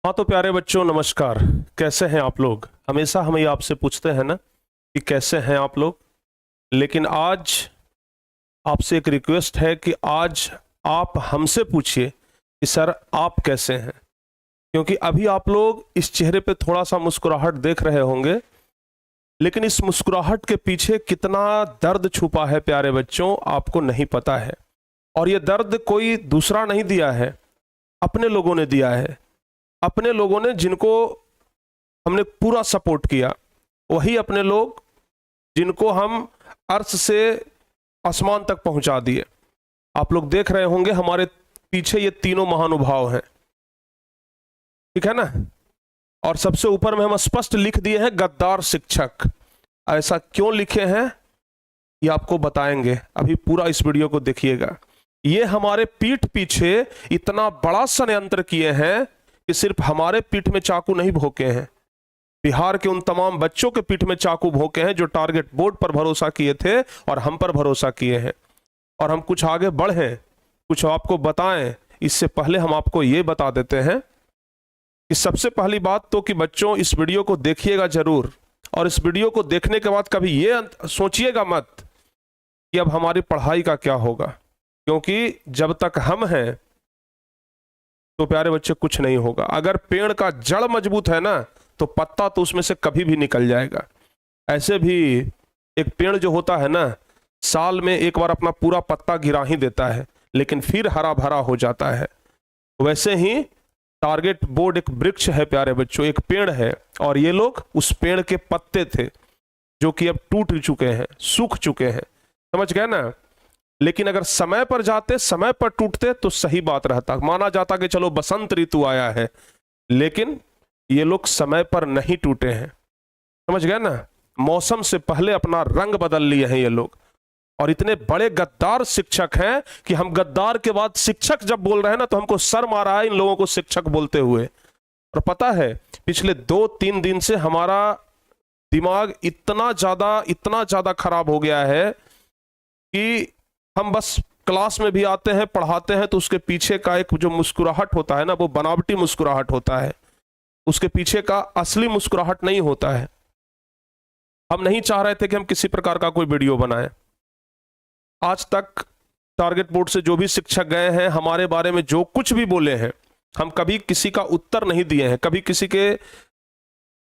हाँ तो प्यारे बच्चों नमस्कार। कैसे हैं आप लोग? हमेशा हम ये आपसे पूछते हैं ना कि कैसे हैं आप लोग। लेकिन आज आपसे एक रिक्वेस्ट है कि आज आप हमसे पूछिए कि सर आप कैसे हैं। क्योंकि अभी आप लोग इस चेहरे पे थोड़ा सा मुस्कुराहट देख रहे होंगे, लेकिन इस मुस्कुराहट के पीछे कितना दर्द छुपा है प्यारे बच्चों, आपको नहीं पता है। और ये दर्द कोई दूसरा नहीं दिया है, अपने लोगों ने दिया है। अपने लोगों ने जिनको हमने पूरा सपोर्ट किया, वही अपने लोग जिनको हम अर्श से आसमान तक पहुंचा दिए। आप लोग देख रहे होंगे हमारे पीछे ये तीनों महानुभाव हैं, ठीक है ना। और सबसे ऊपर में हम स्पष्ट लिख दिए हैं गद्दार शिक्षक। ऐसा क्यों लिखे हैं ये आपको बताएंगे, अभी पूरा इस वीडियो को देखिएगा। ये हमारे पीठ पीछे इतना बड़ा षड्यंत्र किए हैं कि सिर्फ हमारे पीठ में चाकू नहीं भोंके हैं, बिहार के उन तमाम बच्चों के पीठ में चाकू भोंके हैं जो टारगेट बोर्ड पर भरोसा किए थे और हम पर भरोसा किए हैं। और हम कुछ आगे बढ़ें, कुछ आपको बताएं, इससे पहले हम आपको ये बता देते हैं कि सबसे पहली बात तो कि बच्चों इस वीडियो को देखिएगा जरूर। और इस वीडियो को देखने के बाद कभी ये सोचिएगा मत कि अब हमारी पढ़ाई का क्या होगा, क्योंकि जब तक हम हैं तो प्यारे बच्चे कुछ नहीं होगा। अगर पेड़ का जड़ मजबूत है ना तो पत्ता तो उसमें से कभी भी निकल जाएगा। ऐसे भी एक पेड़ जो होता है ना, साल में एक बार अपना पूरा पत्ता गिरा ही देता है, लेकिन फिर हरा भरा हो जाता है। वैसे ही टारगेट बोर्ड एक वृक्ष है प्यारे बच्चों, एक पेड़ है। और ये लोग उस पेड़ के पत्ते थे जो कि अब टूट चुके हैं, सूख चुके हैं, समझ गए ना। लेकिन अगर समय पर जाते, समय पर टूटते तो सही बात रहता, माना जाता कि चलो बसंत ऋतु आया है। लेकिन ये लोग समय पर नहीं टूटे हैं, समझ गए ना। मौसम से पहले अपना रंग बदल लिए हैं ये लोग। और इतने बड़े गद्दार शिक्षक हैं कि हम गद्दार के बाद शिक्षक जब बोल रहे हैं ना तो हमको शर्म आ रहा है इन लोगों को शिक्षक बोलते हुए। और पता है पिछले 2-3 दिन से हमारा दिमाग इतना ज्यादा खराब हो गया है कि हम बस क्लास में भी आते हैं, पढ़ाते हैं तो उसके पीछे का एक जो मुस्कुराहट होता है ना, वो बनावटी मुस्कुराहट होता है, उसके पीछे का असली मुस्कुराहट नहीं होता है। हम नहीं चाह रहे थे कि हम किसी प्रकार का कोई वीडियो बनाएं। आज तक टारगेट बोर्ड से जो भी शिक्षक गए हैं, हमारे बारे में जो कुछ भी बोले हैं, हम कभी किसी का उत्तर नहीं दिए हैं, कभी किसी के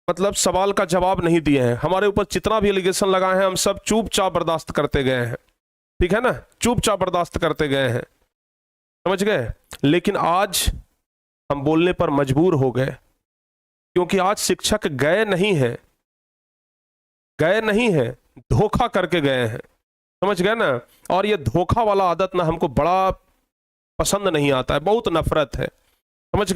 मतलब सवाल का जवाब नहीं दिए हैं। हमारे ऊपर जितना भी एलिगेशन लगाए हैं हम सब चुपचाप बर्दाश्त करते गए हैं, ठीक है ना, चुपचाप बर्दाश्त करते गए हैं, समझ गए। लेकिन आज हम बोलने पर मजबूर हो गए, क्योंकि आज शिक्षक गए नहीं हैं, धोखा करके गए हैं, समझ गए ना। और ये धोखा वाला आदत ना हमको बड़ा पसंद नहीं आता है, बहुत नफरत है, समझ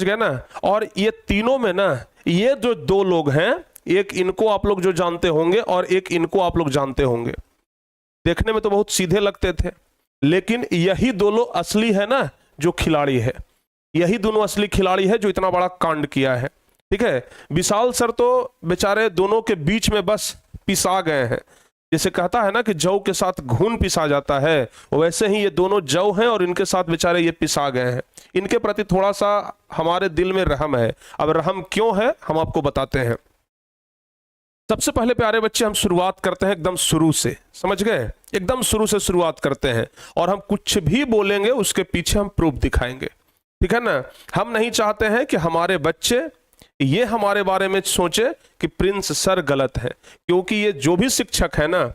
गए ना। और ये तीनों में ना, ये जो दो लोग हैं, एक इनको आप लोग जो जानते होंगे और एक इनको आप लोग जानते होंगे। देखने में तो बहुत सीधे लगते थे, लेकिन यही दोनों असली है ना जो खिलाड़ी है, यही दोनों असली खिलाड़ी है जो इतना बड़ा कांड किया है, ठीक है। विशाल सर तो बेचारे दोनों के बीच में बस पिसा गए हैं। जैसे कहता है ना कि जौ के साथ घून पिसा जाता है, वैसे ही ये दोनों जौ हैं और इनके साथ बेचारे ये पिसा गए हैं। इनके प्रति थोड़ा सा हमारे दिल में रहम है। अब रहम क्यों है हम आपको बताते हैं। सबसे पहले प्यारे बच्चे हम शुरुआत करते हैं एकदम शुरू से, समझ गए, एकदम शुरू से शुरुआत करते हैं। और हम कुछ भी बोलेंगे उसके पीछे हम प्रूफ दिखाएंगे, ठीक है ना। हम नहीं चाहते हैं कि हमारे बच्चे ये हमारे बारे में सोचे कि प्रिंस सर गलत है, क्योंकि ये जो भी शिक्षक है ना,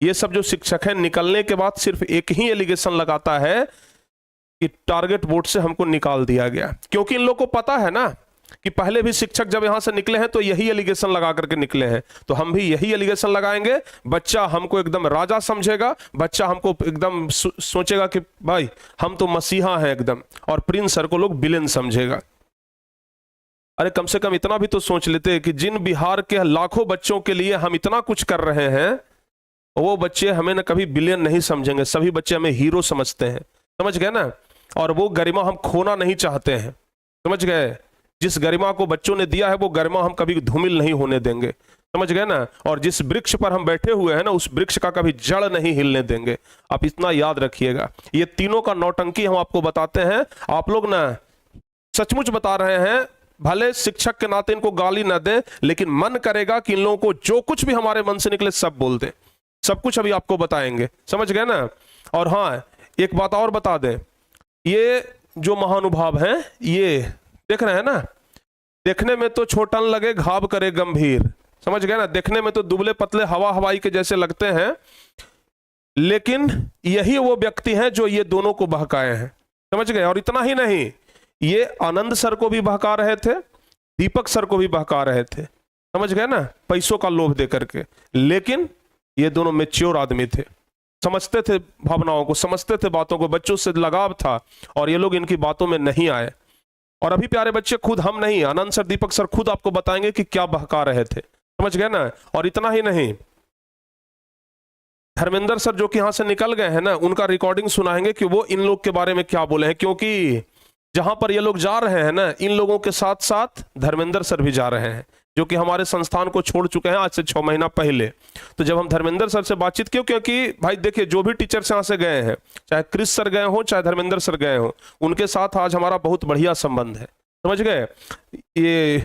ये सब जो शिक्षक है निकलने के बाद सिर्फ एक ही एलिगेशन लगाता है कि टारगेट बोर्ड से हमको निकाल दिया गया। क्योंकि इन लोग को पता है ना कि पहले भी शिक्षक जब यहां से निकले हैं तो यही एलिगेशन लगा करके निकले हैं, तो हम भी यही एलिगेशन लगाएंगे। बच्चा हमको एकदम राजा समझेगा, बच्चा हमको एकदम सोचेगा कि भाई हम तो मसीहा हैं एकदम, और प्रिंस सर को लोग विलेन समझेगा। अरे कम से कम इतना भी तो सोच लेते कि जिन बिहार के लाखों बच्चों के लिए हम इतना कुछ कर रहे हैं, वो बच्चे हमें ना कभी विलेन नहीं समझेंगे, सभी बच्चे हमें हीरो समझते हैं, समझ गए ना। और वो गरिमा हम खोना नहीं चाहते हैं, समझ गए। जिस गरिमा को बच्चों ने दिया है वो गरिमा हम कभी धूमिल नहीं होने देंगे, समझ गए ना। और जिस वृक्ष पर हम बैठे हुए हैं ना, उस वृक्ष का कभी जड़ नहीं हिलने देंगे, आप इतना याद रखिएगा। ये तीनों का नौटंकी हम आपको बताते हैं। आप लोग ना सचमुच बता रहे हैं, भले शिक्षक के नाते इनको गाली ना दें, लेकिन मन करेगा कि इन लोगों को जो कुछ भी हमारे मन से निकले सब बोल दें। सब कुछ अभी आपको बताएंगे, समझ गए ना। और हाँ, एक बात और बता दें, ये जो महानुभाव हैं, ये देख रहे हैं ना, देखने में तो छोटन लगे घाव करे गंभीर, समझ गए ना। देखने में तो दुबले पतले हवा हवाई के जैसे लगते हैं, लेकिन यही वो व्यक्ति हैं जो ये दोनों को बहकाए हैं, समझ गए। और इतना ही नहीं, ये आनंद सर को भी बहका रहे थे, दीपक सर को भी बहका रहे थे, समझ गए ना, पैसों का लोभ दे करके। लेकिन ये दोनों मैच्योर आदमी थे, समझते थे भावनाओं को, समझते थे बातों को, बच्चों से लगाव था, और ये लोग इनकी बातों में नहीं आए। और अभी प्यारे बच्चे, खुद हम नहीं, आनंद सर, दीपक सर खुद आपको बताएंगे कि क्या बहका रहे थे, समझ गए ना। और इतना ही नहीं, धर्मेंद्र सर जो कि यहां से निकल गए हैं ना, उनका रिकॉर्डिंग सुनाएंगे कि वो इन लोग के बारे में क्या बोले हैं, क्योंकि जहां पर ये लोग जा रहे हैं ना, इन लोगों के साथ साथ धर्मेंद्र सर भी जा रहे हैं, जो कि हमारे संस्थान को छोड़ चुके हैं आज से 6 महीना पहले। तो जब हम धर्मेंद्र सर से बातचीत की, क्योंकि भाई देखिए, जो भी टीचर्स यहाँ से गए हैं, चाहे क्रिस सर गए हो, चाहे धर्मेंद्र सर गए हो, उनके साथ आज हमारा बहुत बढ़िया संबंध है, समझ गए। ये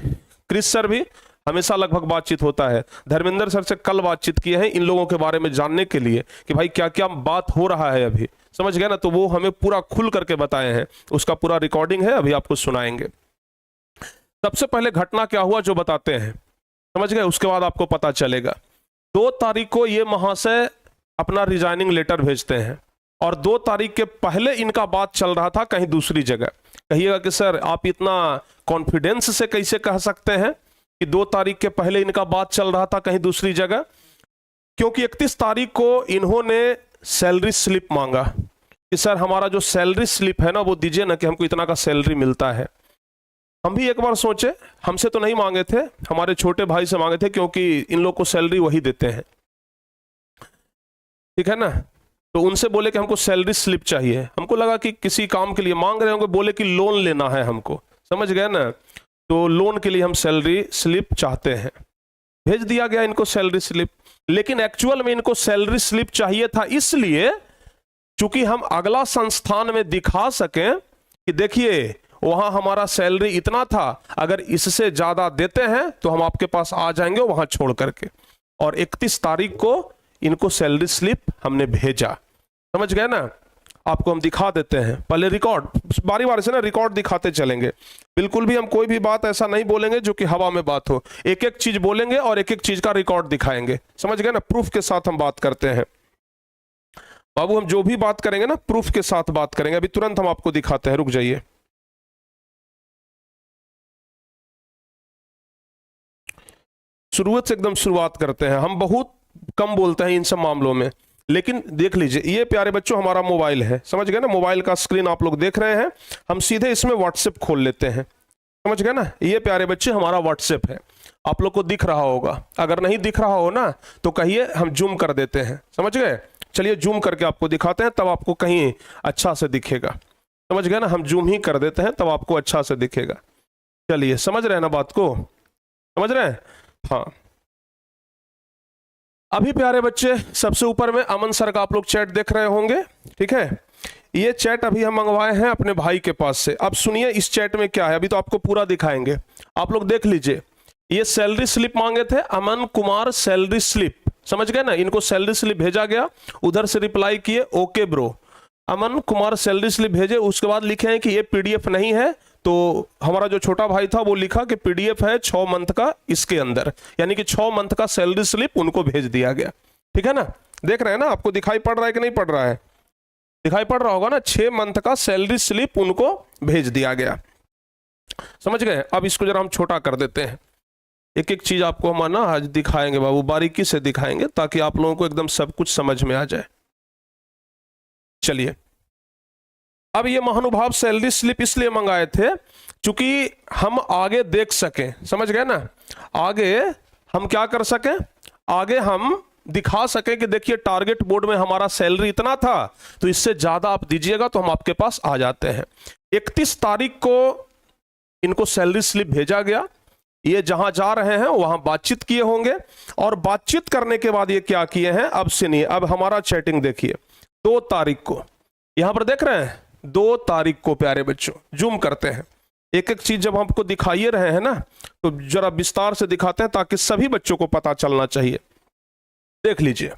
क्रिस सर भी हमेशा लगभग बातचीत होता है, धर्मेंद्र सर से कल बातचीत किए हैं इन लोगों के बारे में जानने के लिए कि भाई क्या क्या बात हो रहा है अभी, समझ गए ना। तो वो हमें पूरा खुल करके बताए हैं, उसका पूरा रिकॉर्डिंग है, अभी आपको सुनाएंगे। सबसे पहले घटना क्या हुआ जो बताते हैं, समझ गए, उसके बाद आपको पता चलेगा। 2 तारीख को ये महाशय अपना रिजाइनिंग लेटर भेजते हैं, और 2 तारीख के पहले इनका बात चल रहा था कहीं दूसरी जगह। कहिएगा कि सर आप इतना कॉन्फिडेंस से कैसे कह सकते हैं कि 2 तारीख के पहले इनका बात चल रहा था कहीं दूसरी जगह? क्योंकि 31 तारीख को इन्होंने सैलरी स्लिप मांगा कि सर हमारा जो सैलरी स्लिप है ना वो दीजिए ना, कि हमको इतना का सैलरी मिलता है। हम भी एक बार सोचे, हमसे तो नहीं मांगे थे, हमारे छोटे भाई से मांगे थे, क्योंकि इन लोग को सैलरी वही देते हैं, ठीक है ना। तो उनसे बोले कि हमको सैलरी स्लिप चाहिए। हमको लगा कि किसी काम के लिए मांग रहे होंगे, बोले कि लोन लेना है हमको, समझ गए ना। तो लोन के लिए हम सैलरी स्लिप चाहते हैं। भेज दिया गया इनको सैलरी स्लिप, लेकिन एक्चुअल में इनको सैलरी स्लिप चाहिए था इसलिए चूंकि हम अगला संस्थान में दिखा सकें कि देखिए वहां हमारा सैलरी इतना था, अगर इससे ज्यादा देते हैं तो हम आपके पास आ जाएंगे वहां छोड़ करके। और 31 तारीख को इनको सैलरी स्लिप हमने भेजा, समझ गए ना। आपको हम दिखा देते हैं, पहले रिकॉर्ड, बारी बारी से ना रिकॉर्ड दिखाते चलेंगे। बिल्कुल भी हम कोई भी बात ऐसा नहीं बोलेंगे जो कि हवा में बात हो, एक एक चीज बोलेंगे और एक एक चीज का रिकॉर्ड दिखाएंगे, समझ गए ना। प्रूफ के साथ हम बात करते हैं बाबू, हम जो भी बात करेंगे ना प्रूफ के साथ बात करेंगे। अभी तुरंत हम आपको दिखाते हैं, रुक जाइए। शुरुआत से एकदम शुरुआत करते हैं। हम बहुत कम बोलते हैं इन सब मामलों में, लेकिन देख लीजिए, ये प्यारे बच्चों हमारा मोबाइल है, समझ गए ना। मोबाइल का स्क्रीन आप लोग देख रहे हैं, हम सीधे इसमें व्हाट्सएप खोल लेते हैं, समझ गए ना। ये प्यारे बच्चे हमारा व्हाट्सएप है, आप लोग को दिख रहा होगा। अगर नहीं दिख रहा हो ना तो कहिए, हम जूम कर देते हैं, समझ गए। चलिए जूम करके आपको दिखाते हैं, तब आपको कहीं अच्छा से दिखेगा, समझ गए ना। हम जूम ही कर देते हैं, तब आपको अच्छा से दिखेगा। चलिए, समझ रहे हैं ना बात को, समझ रहे हैं। हाँ, अभी प्यारे बच्चे सबसे ऊपर में अमन सर का आप लोग चैट देख रहे होंगे, ठीक है। ये चैट अभी हम मंगवाए हैं अपने भाई के पास से। अब सुनिए इस चैट में क्या है, अभी तो आपको पूरा दिखाएंगे, आप लोग देख लीजिए। ये सैलरी स्लिप मांगे थे, अमन कुमार सैलरी स्लिप, समझ गए ना। इनको सैलरी स्लिप भेजा गया, उधर से रिप्लाई किए okay bro, Aman Kumar salary slip भेजे। उसके बाद लिखे हैं कि ये पीडीएफ नहीं है, तो हमारा जो छोटा भाई था वो लिखा कि पीडीएफ है 6 मंथ का इसके अंदर, यानी कि 6 मंथ का सैलरी स्लिप उनको भेज दिया गया, ठीक है ना। देख रहे हैं ना, आपको दिखाई पड़ रहा है कि नहीं पड़ रहा है? दिखाई पड़ रहा होगा ना, 6 मंथ का सैलरी स्लिप उनको भेज दिया गया, समझ गए। अब इसको जरा हम छोटा कर देते हैं, एक एक चीज आपको हम ना आज दिखाएंगे बाबू, बारीकी से दिखाएंगे, ताकि आप लोगों को एकदम सब कुछ समझ में आ जाए। चलिए, अब ये महानुभाव सैलरी स्लिप इसलिए मंगाए थे क्योंकि हम आगे देख सकें, समझ गए ना। आगे हम क्या कर सकें, आगे हम दिखा सकें कि देखिए टारगेट बोर्ड में हमारा सैलरी इतना था, तो इससे ज्यादा आप दीजिएगा तो हम आपके पास आ जाते हैं। 31 तारीख को इनको सैलरी स्लिप भेजा गया। ये जहां जा रहे हैं वहां बातचीत किए होंगे, और बातचीत करने के बाद ये क्या किए हैं अब सुनिए। अब हमारा चैटिंग देखिए, 2 तारीख को यहां पर देख रहे हैं, 2 तारीख को प्यारे बच्चों, जूम करते हैं, एक एक चीज जब आपको दिखाइए रहे हैं ना, तो जरा विस्तार से दिखाते हैं ताकि सभी बच्चों को पता चलना चाहिए। देख लीजिए,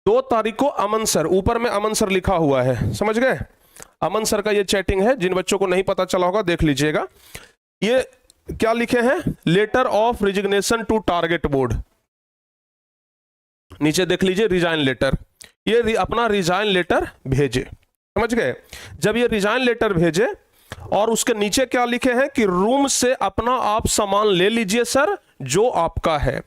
2 तारीख को अमन सर, ऊपर में अमन सर लिखा हुआ है, समझ गए? अमन सर का ये चैटिंग है, जिन बच्चों को नहीं पता चला होगा देख लीजिएगा। ये क्या लिखे हैं? Letter of resignation to target board. नीचे देख लीजिए रिजाइन लेटर, ये अपना रिजाइन लेटर भेजे, समझ गए? जब ये रिजाइन लेटर भेजे और उसके नीचे क्या लिखे हैं कि रूम से अपना आप सामान ले लीजिए सर जो आपका है,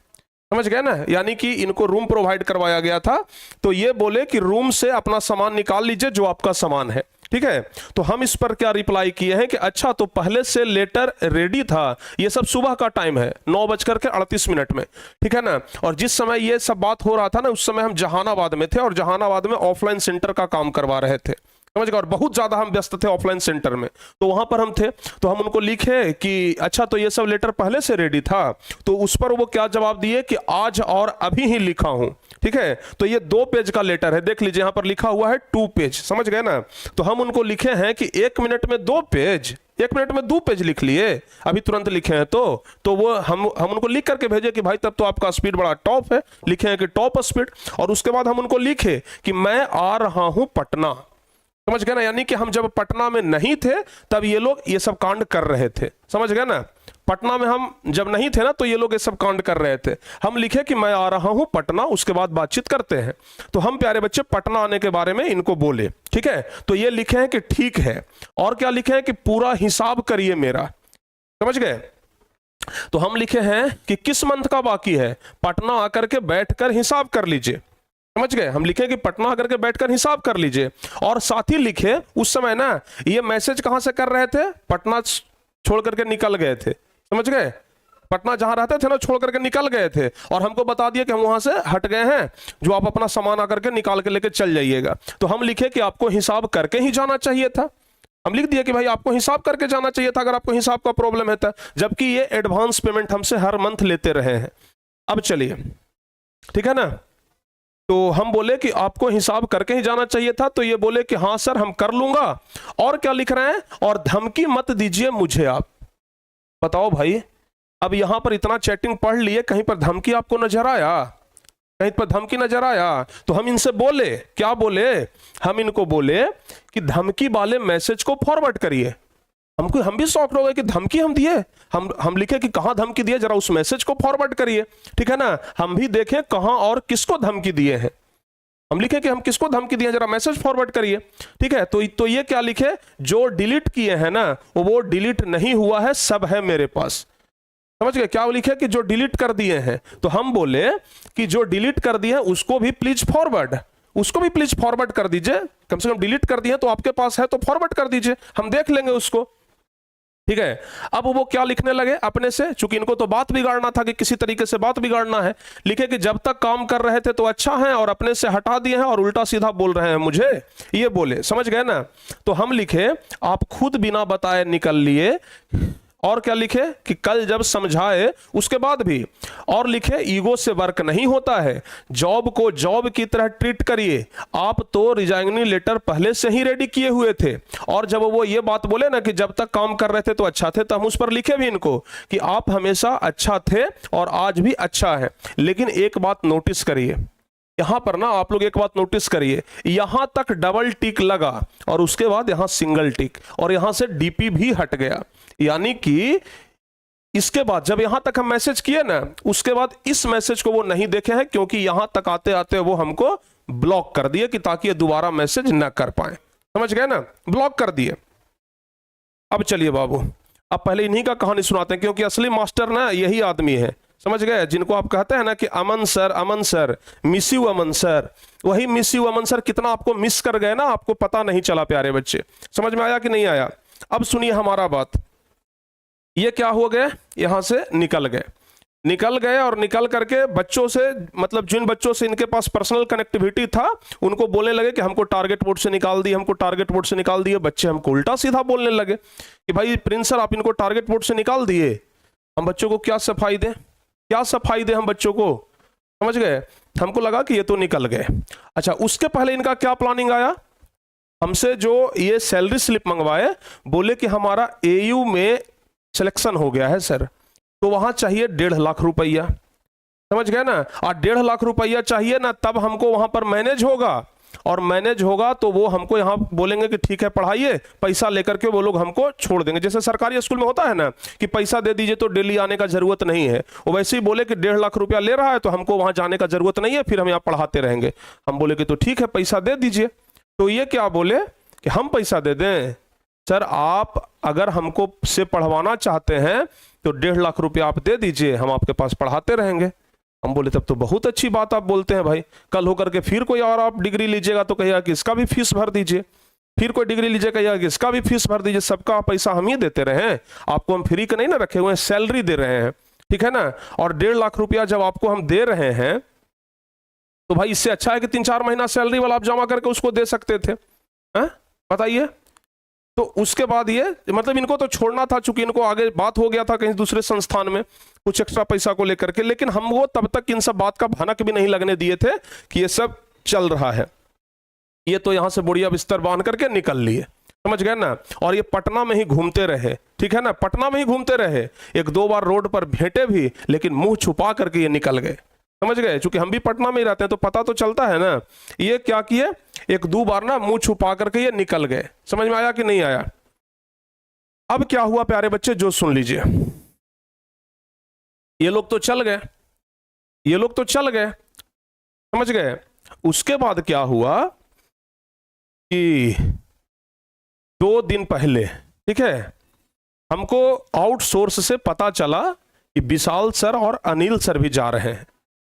समझ गए ना? यानी कि इनको रूम प्रोवाइड करवाया गया था, तो ये बोले कि रूम से अपना सामान निकाल लीजिए जो आपका सामान है, ठीक है? तो हम इस पर क्या रिप्लाई किए हैं कि अच्छा, तो पहले से लेटर रेडी था, ये सब सुबह का टाइम है 9:38 में, ठीक है ना? और जिस समय ये सब बात हो रहा था ना, उस समय हम जहानाबाद में थे और जहानाबाद में ऑफलाइन सेंटर का काम करवा रहे थे, समझ गए? और बहुत ज्यादा हम व्यस्त थे ऑफलाइन सेंटर में, तो वहां पर हम थे। तो हम उनको लिखे कि अच्छा, तो ये सब लेटर पहले से रेडी था, तो उस पर वो क्या जवाब दिए कि आज और अभी ही लिखा हूं, ठीक है? तो ये 2 पेज का लेटर है, देख लीजिए यहां पर लिखा हुआ है 2 पेज, समझ गए ना? तो हम उनको लिखे हैं कि 1 मिनट में 2 पेज, 1 मिनट में 2 पेज लिख लिए, अभी तुरंत लिखे हैं। तो वो हम उनको लिख करके भेजे कि भाई तब तो आपका स्पीड बड़ा टॉप है, लिखे हैं कि टॉप स्पीड। और उसके बाद हम उनको लिखे कि मैं आ रहा हूं पटना, समझ गए ना? यानी कि हम जब पटना में नहीं थे तब ये लोग ये सब कांड कर रहे थे, समझ गए ना? पटना में हम जब नहीं थे ना, तो ये लोग ये सब कांड कर रहे थे। हम लिखे कि मैं आ रहा हूं पटना, उसके बाद बातचीत करते हैं। तो हम प्यारे बच्चे पटना आने के बारे में इनको बोले, ठीक है? तो ये लिखे हैं कि ठीक है, और क्या लिखे हैं कि पूरा हिसाब करिए मेरा, समझ गए? तो हम लिखे हैं कि किस मंथ का बाकी है, पटना आकर के बैठकर हिसाब कर लीजिए, समझ गए? हम लिखे कि पटना आकर के बैठकर हिसाब कर लीजिए। और साथ ही लिखे उस समय ना ये मैसेज कहां से कर रहे थे? पटना छोड़ करके निकल गए थे, समझ गए? पटना जहां रहते थे ना, छोड़ करके निकल गए थे, और हमको बता दिया कि हम वहां से हट गए हैं, जो आप अपना सामान आकर के निकाल के लेके चल जाइएगा। तो हम लिखे कि आपको हिसाब करके ही जाना चाहिए था। हम लिख दिए कि भाई आपको हिसाब करके जाना चाहिए था अगर आपको हिसाब का प्रॉब्लम है था, जबकि ये एडवांस पेमेंट हमसे हर मंथ लेते रहे हैं। अब चलिए, ठीक है ना? तो हम बोले कि आपको हिसाब करके ही जाना चाहिए था, तो ये बोले कि हाँ सर हम कर लूंगा। और क्या लिख रहे हैं? और धमकी मत दीजिए मुझे आप। बताओ भाई, अब यहां पर इतना चैटिंग पढ़ लिए, कहीं पर धमकी आपको नजर आया? कहीं पर धमकी नजर आया? तो हम इनसे बोले, क्या बोले? हम इनको बोले कि धमकी वाले मैसेज को फॉरवर्ड करिए। हम भी शॉक्ड हो गए कि धमकी हम दिए। हम लिखे कि कहां धमकी दिए, जरा उस मैसेज को फॉरवर्ड करिए, ठीक है ना? हम भी देखें कहां और किसको धमकी दिए हैं। हम लिखे कि हम किसको धमकी दिए, जरा मैसेज फॉरवर्ड करिए, ठीक है? तो ये क्या लिखे? जो डिलीट किए हैं ना, वो डिलीट नहीं हुआ है, सब है मेरे पास, समझ गए? क्या लिखे कि जो डिलीट कर दिए हैं। तो हम बोले कि जो डिलीट कर दिए हैं उसको भी प्लीज फॉरवर्ड, उसको भी प्लीज फॉरवर्ड कर दीजिए। कम से कम डिलीट कर दिए तो आपके पास है तो फॉरवर्ड कर दीजिए, हम देख लेंगे उसको, ठीक है? अब वो क्या लिखने लगे अपने से, चूंकि इनको तो बात बिगाड़ना था कि किसी तरीके से बात बिगाड़ना है, लिखे कि जब तक काम कर रहे थे तो अच्छा है और अपने से हटा दिए हैं और उल्टा सीधा बोल रहे हैं मुझे, ये बोले, समझ गए ना? तो हम लिखे आप खुद बिना बताए निकल लिए। और क्या लिखे कि कल जब समझाए उसके बाद भी। और लिखे ईगो से वर्क नहीं होता है, जॉब को जॉब की तरह ट्रीट करिए। आप तो रिजाइनिंग लेटर पहले से ही रेडी किए हुए थे। और जब वो ये बात बोले ना कि जब तक काम कर रहे थे तो अच्छा थे, तो हम उस पर लिखे भी इनको कि आप हमेशा अच्छा थे और आज भी अच्छा है। लेकिन एक बात नोटिस करिए, यहां पर ना आप लोग एक बात नोटिस करिए, यहां तक डबल टिक लगा और उसके बाद यहां सिंगल टिक और यहां से डीपी भी हट गया। यानी कि इसके बाद जब यहां तक हम मैसेज किए ना, उसके बाद इस मैसेज को वो नहीं देखे हैं, क्योंकि यहां तक आते आते वो हमको ब्लॉक कर दिए कि ताकि ये दोबारा मैसेज ना कर पाए, समझ गए ना? ब्लॉक कर दिए। अब चलिए बाबू, अब पहले इन्हीं का कहानी सुनाते हैं, क्योंकि असली मास्टर ना यही आदमी है, समझ गए? जिनको आप कहते हैं ना कि Aman sir, miss you Aman sir, वही मिस यू अमन सर कितना आपको मिस कर गए ना, आपको पता नहीं चला प्यारे बच्चे। समझ में आया कि नहीं आया? अब सुनिए हमारा बात। ये क्या हो गए, यहां से निकल गए और निकल करके बच्चों से, मतलब जिन बच्चों से इनके पास पर्सनल कनेक्टिविटी था, उनको बोलने लगे कि हमको टारगेट बोर्ड से निकाल दिए, हमको टारगेट बोर्ड से निकाल दिए। बच्चे हमको उल्टा सीधा बोलने लगे कि भाई प्रिंस सर आप इनको टारगेट बोर्ड से निकाल दिए, हम बच्चों को क्या सफाई दें, क्या सफाई दें हम बच्चों को, समझ गए? हमको लगा कि ये तो निकल गए। अच्छा, उसके पहले इनका क्या प्लानिंग आया? हमसे जो ये सैलरी स्लिप मंगवाए, बोले कि हमारा एयू में सिलेक्शन हो गया है सर, तो वहां चाहिए 1.5 लाख रुपया, समझ गए ना। और 1.5 लाख रुपया चाहिए ना, तब हमको वहां पर मैनेज होगा, और मैनेज होगा तो वो हमको यहाँ बोलेंगे कि ठीक है पढ़ाइए, पैसा लेकर के वो लोग हमको छोड़ देंगे। जैसे सरकारी स्कूल में होता है ना कि पैसा दे दीजिए तो डेली आने का जरूरत नहीं है, वो वैसे ही बोले कि 1.5 लाख रुपया ले रहा है तो हमको वहां जाने का जरूरत नहीं है, फिर हम यहाँ पढ़ाते रहेंगे। हम बोले कि तो ठीक है पैसा दे दीजिए। तो ये क्या बोले कि हम पैसा दे दें? सर आप अगर हमको से पढ़वाना चाहते हैं तो 1.5 लाख रुपया आप दे दीजिए, हम आपके पास पढ़ाते रहेंगे। हम बोले तब तो बहुत अच्छी बात आप बोलते हैं भाई, कल होकर के फिर कोई और आप डिग्री लीजिएगा तो कहिएगा कि इसका भी फीस भर दीजिए, फिर कोई डिग्री लीजिएगा कहिएगा कि इसका भी फीस भर दीजिए। सबका पैसा हम ही देते रहे हैं, आपको हम फ्री का नहीं ना रखे हुए हैं, सैलरी दे रहे हैं, ठीक है ना। और 1.5 लाख रुपया जब आपको हम दे रहे हैं तो भाई इससे अच्छा है कि 3-4 महीना सैलरी वाला आप जमा करके उसको दे सकते थे, बताइए। तो उसके बाद ये मतलब इनको तो छोड़ना था, चूंकि इनको आगे बात हो गया था कहीं दूसरे संस्थान में कुछ एक्स्ट्रा पैसा को लेकर के, लेकिन हम वो तब तक इन सब बात का भनक भी नहीं लगने दिए थे कि ये सब चल रहा है। ये तो यहां से बुढ़िया बिस्तर बांध करके निकल लिए, समझ गए ना। और ये पटना में ही घूमते रहे, ठीक है ना, पटना में ही घूमते रहे। 1-2 बार रोड पर भेंटे भी, लेकिन मुंह छुपा करके ये निकल गए, समझ गए। चूंकि हम भी पटना में ही रहते हैं तो पता तो चलता है ना। ये क्या किए, 1-2 बार ना मुंह छुपा करके ये निकल गए। समझ में आया कि नहीं आया? अब क्या हुआ प्यारे बच्चे, जो सुन लीजिए। ये लोग तो चल गए, ये लोग तो चल गए, समझ गए। उसके बाद क्या हुआ कि 2 दिन पहले, ठीक है, हमको आउटसोर्स से पता चला कि विशाल सर और अनिल सर भी जा रहे हैं।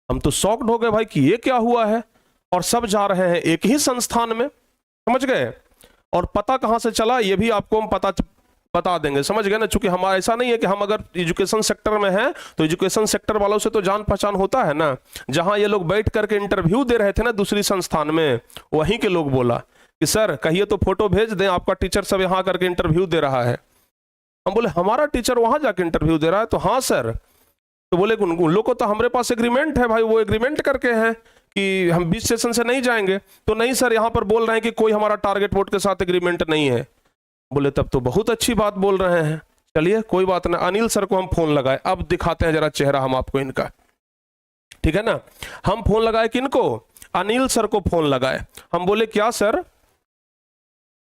हम तो शॉक्ड हो गए भाई कि ये क्या हुआ है, और सब जा रहे हैं एक ही संस्थान में, समझ गए। और पता कहां से चला ये भी आपको हम बता देंगे, समझ गए ना। चूंकि हमारा ऐसा नहीं है कि हम अगर एजुकेशन सेक्टर में हैं तो एजुकेशन सेक्टर वालों से तो जान पहचान होता है ना। जहां ये लोग बैठ करके इंटरव्यू दे रहे थे ना दूसरी संस्थान में, वहीं के लोग बोला कि सर कहिए तो फोटो भेज दें, आपका टीचर सब यहाँ करके इंटरव्यू दे रहा है। हम बोले हमारा टीचर वहां जाके इंटरव्यू दे रहा है? तो हाँ सर। तो बोले उन लोग को तो हमारे पास एग्रीमेंट है भाई, वो एग्रीमेंट करके हैं कि हम बीच सेशन से नहीं जाएंगे। तो नहीं सर, यहाँ पर बोल रहे हैं कि कोई हमारा टारगेट बोर्ड के साथ एग्रीमेंट नहीं है। बोले तब तो बहुत अच्छी बात बोल रहे हैं, चलिए कोई बात ना। अनिल सर को हम फोन लगाए, अब दिखाते हैं जरा चेहरा हम आपको इनका, ठीक है ना। हम फोन लगाए किनको? अनिल सर को फोन लगाए। हम बोले क्या सर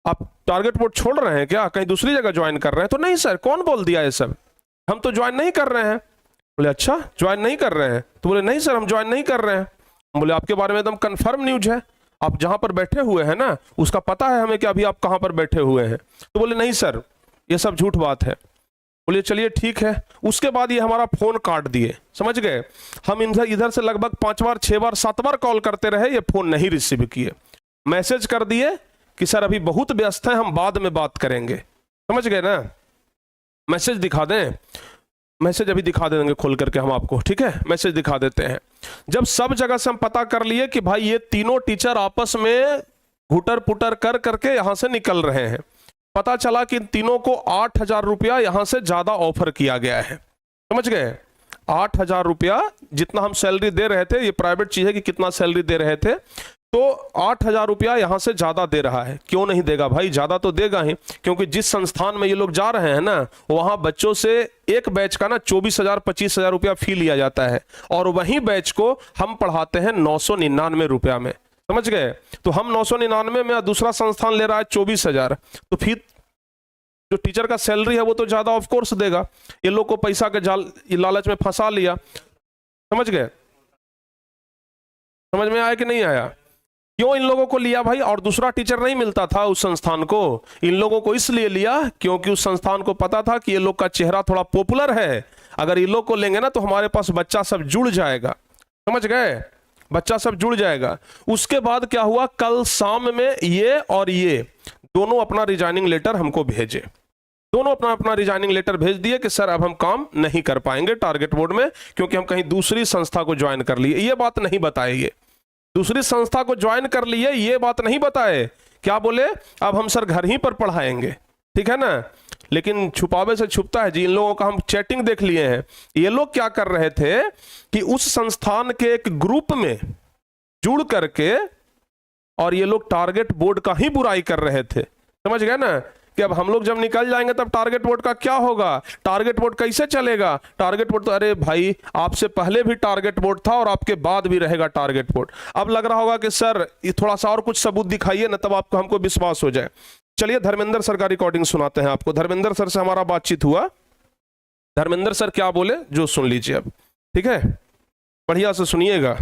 आप टारगेट बोर्ड छोड़ रहे हैं क्या, कहीं दूसरी जगह ज्वाइन कर रहे हैं? तो नहीं सर, कौन बोल दिया ये सब, हम तो ज्वाइन नहीं कर रहे हैं। बोले अच्छा ज्वाइन नहीं कर रहे हैं? तो बोले नहीं सर हम ज्वाइन नहीं कर रहे हैं। बोले आपके बारे में एकदम कंफर्म न्यूज है, आप जहां पर बैठे हुए हैं ना उसका पता है हमें कि अभी आप कहां पर बैठे हुए हैं? तो बोले नहीं सर ये सब झूठ बात है। बोले चलिए ठीक है। उसके बाद ये हमारा फोन काट दिए, समझ गए। हम इधर से लगभग 5 बार 6 बार 7 बार कॉल करते रहे, ये फोन नहीं रिसीव किए। मैसेज कर दिए कि सर अभी बहुत व्यस्त है, हम बाद में बात करेंगे, समझ गए ना। मैसेज दिखा दें, मैसेज अभी दिखा देंगे खोल करके हम आपको, ठीक है, मैसेज दिखा देते हैं। जब सब जगह से हम पता कर लिए कि भाई ये तीनों टीचर आपस में घुटर पुटर कर करके यहां से निकल रहे हैं, पता चला कि इन तीनों को 8,000 रुपया यहां से ज्यादा ऑफर किया गया है, समझ गए। 8,000 रुपया जितना हम सैलरी दे रहे थे, ये प्राइवेट चीज है कि कितना सैलरी दे रहे थे, तो 8,000 रुपया यहां से ज्यादा दे रहा है। क्यों नहीं देगा भाई, ज्यादा तो देगा ही, क्योंकि जिस संस्थान में ये लोग जा रहे हैं ना वहां बच्चों से एक बैच का ना 24,000 25,000 रुपया फी लिया जाता है, और वहीं बैच को हम पढ़ाते हैं 999 रुपया में, समझ गए। तो हम 999 में, दूसरा संस्थान ले रहा है 24,000, तो फिर जो टीचर का सैलरी है वो तो ज्यादा ऑफ कोर्स देगा। ये लोग को पैसा के जाल लालच में फंसा लिया, समझ गए। समझ में आया कि नहीं आया? क्यों इन लोगों को लिया भाई? और दूसरा टीचर नहीं मिलता था उस संस्थान को, इन लोगों को इसलिए लिया क्योंकि उस संस्थान को पता था कि ये लोग का चेहरा थोड़ा पॉपुलर है, अगर ये लोग को लेंगे ना तो हमारे पास बच्चा सब जुड़ जाएगा, समझ गए, बच्चा सब जुड़ जाएगा। उसके बाद क्या हुआ, कल शाम में ये और ये दोनों अपना रिजाइनिंग लेटर हमको भेजे, दोनों अपना अपना रिजाइनिंग लेटर भेज दिए कि सर अब हम काम नहीं कर पाएंगे टारगेट बोर्ड में, क्योंकि हम कहीं दूसरी संस्था को ज्वाइन कर लिए। ये बात नहीं बताए, ये दूसरी संस्था को ज्वाइन कर लिए, ये बात नहीं बताए। क्या बोले, अब हम सर घर ही पर पढ़ाएंगे, ठीक है ना। लेकिन छुपावे से छुपता है जी, इन लोगों का हम चैटिंग देख लिए हैं। ये लोग क्या कर रहे थे कि उस संस्थान के एक ग्रुप में जुड़ करके और ये लोग टारगेट बोर्ड का ही बुराई कर रहे थे। समझ गए ना कि अब हम लोग जब निकल जाएंगे तब टारगेट बोर्ड का क्या होगा, टारगेट बोर्ड कैसे चलेगा। टारगेट बोर्ड तो अरे भाई आपसे पहले भी टारगेट बोर्ड था और आपके बाद भी रहेगा टारगेट बोर्ड। अब लग रहा होगा कि सर ये थोड़ा सा और कुछ सबूत दिखाइए ना, तब आपको हमको विश्वास हो जाए। चलिए धर्मेंद्र सर का रिकॉर्डिंग सुनाते हैं आपको। धर्मेंद्र सर से हमारा बातचीत हुआ, धर्मेंद्र सर क्या बोले जो सुन लीजिए अब, ठीक है, बढ़िया से सुनिएगा।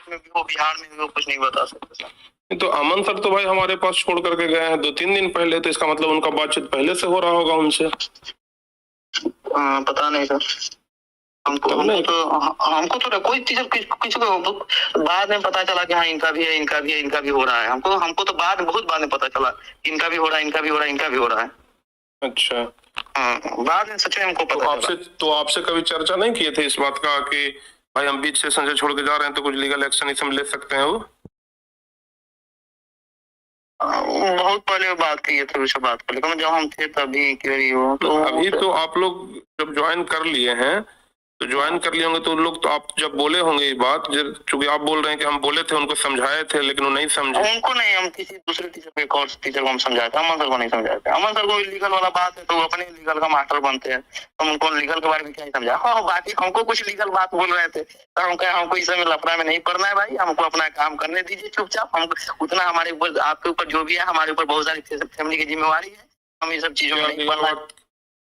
में भी वो बिहार में भी वो कुछ नहीं बता सकते सर। तो अमन सर तो भाई हमारे पास छोड़ करके गए हैं 2-3 दिन पहले, तो इसका मतलब उनका बातचीत पहले से हो रहा होगा उनसे। पता नहीं सर, हमको तो कोई चीज किसी को बाद में पता चला कि हाँ इनका भी है, इनका भी है, इनका भी हो रहा है। हमको तो बहुत बाद में पता चला इनका भी हो रहा है, इनका भी हो रहा है, इनका भी हो रहा है। अच्छा, बाद में सच में हमको पता तो आपसे कभी चर्चा नहीं किए थे इस बात का कि भाई हम बीच से संजय छोड़ के जा रहे हैं तो कुछ लीगल एक्शन इसमें ले सकते हैं? वो बहुत पहले बात की थे, उसे बात कर, लेकिन जब हम थे तभी क्यों हो तो अभी तो आप लोग जब ज्वाइन कर लिए हैं तो ज्वाइन कर लिए होंगे तो लोग, तो आप जब बोले होंगे ये बात, चूंकि आप बोल रहे हैं कि हम बोले थे उनको समझाए थे लेकिन वो नहीं समझे। उनको नहीं, हम किसी दूसरे टीचर को, एक और टीचर को हम समझाए थे, अमन सर को नहीं समझाए थे। अमन सर को लीगल वाला बात है तो वो अपने लीगल का मास्टर बनते हैं, हम उनको लीगल के बारे में क्या समझा। हाँ बाकी हमको कुछ लीगल बात बोल रहे थे तो हम कहे हमको इस समय लफड़ा में नहीं पड़ना है भाई, हमको अपना काम करने दीजिए चुपचाप। हम उतना हमारे ऊपर, आपके ऊपर जो भी है, हमारे ऊपर बहुत सारी फैमिली की जिम्मेवारी है, हम ये सब चीजों में नहीं पड़ना है।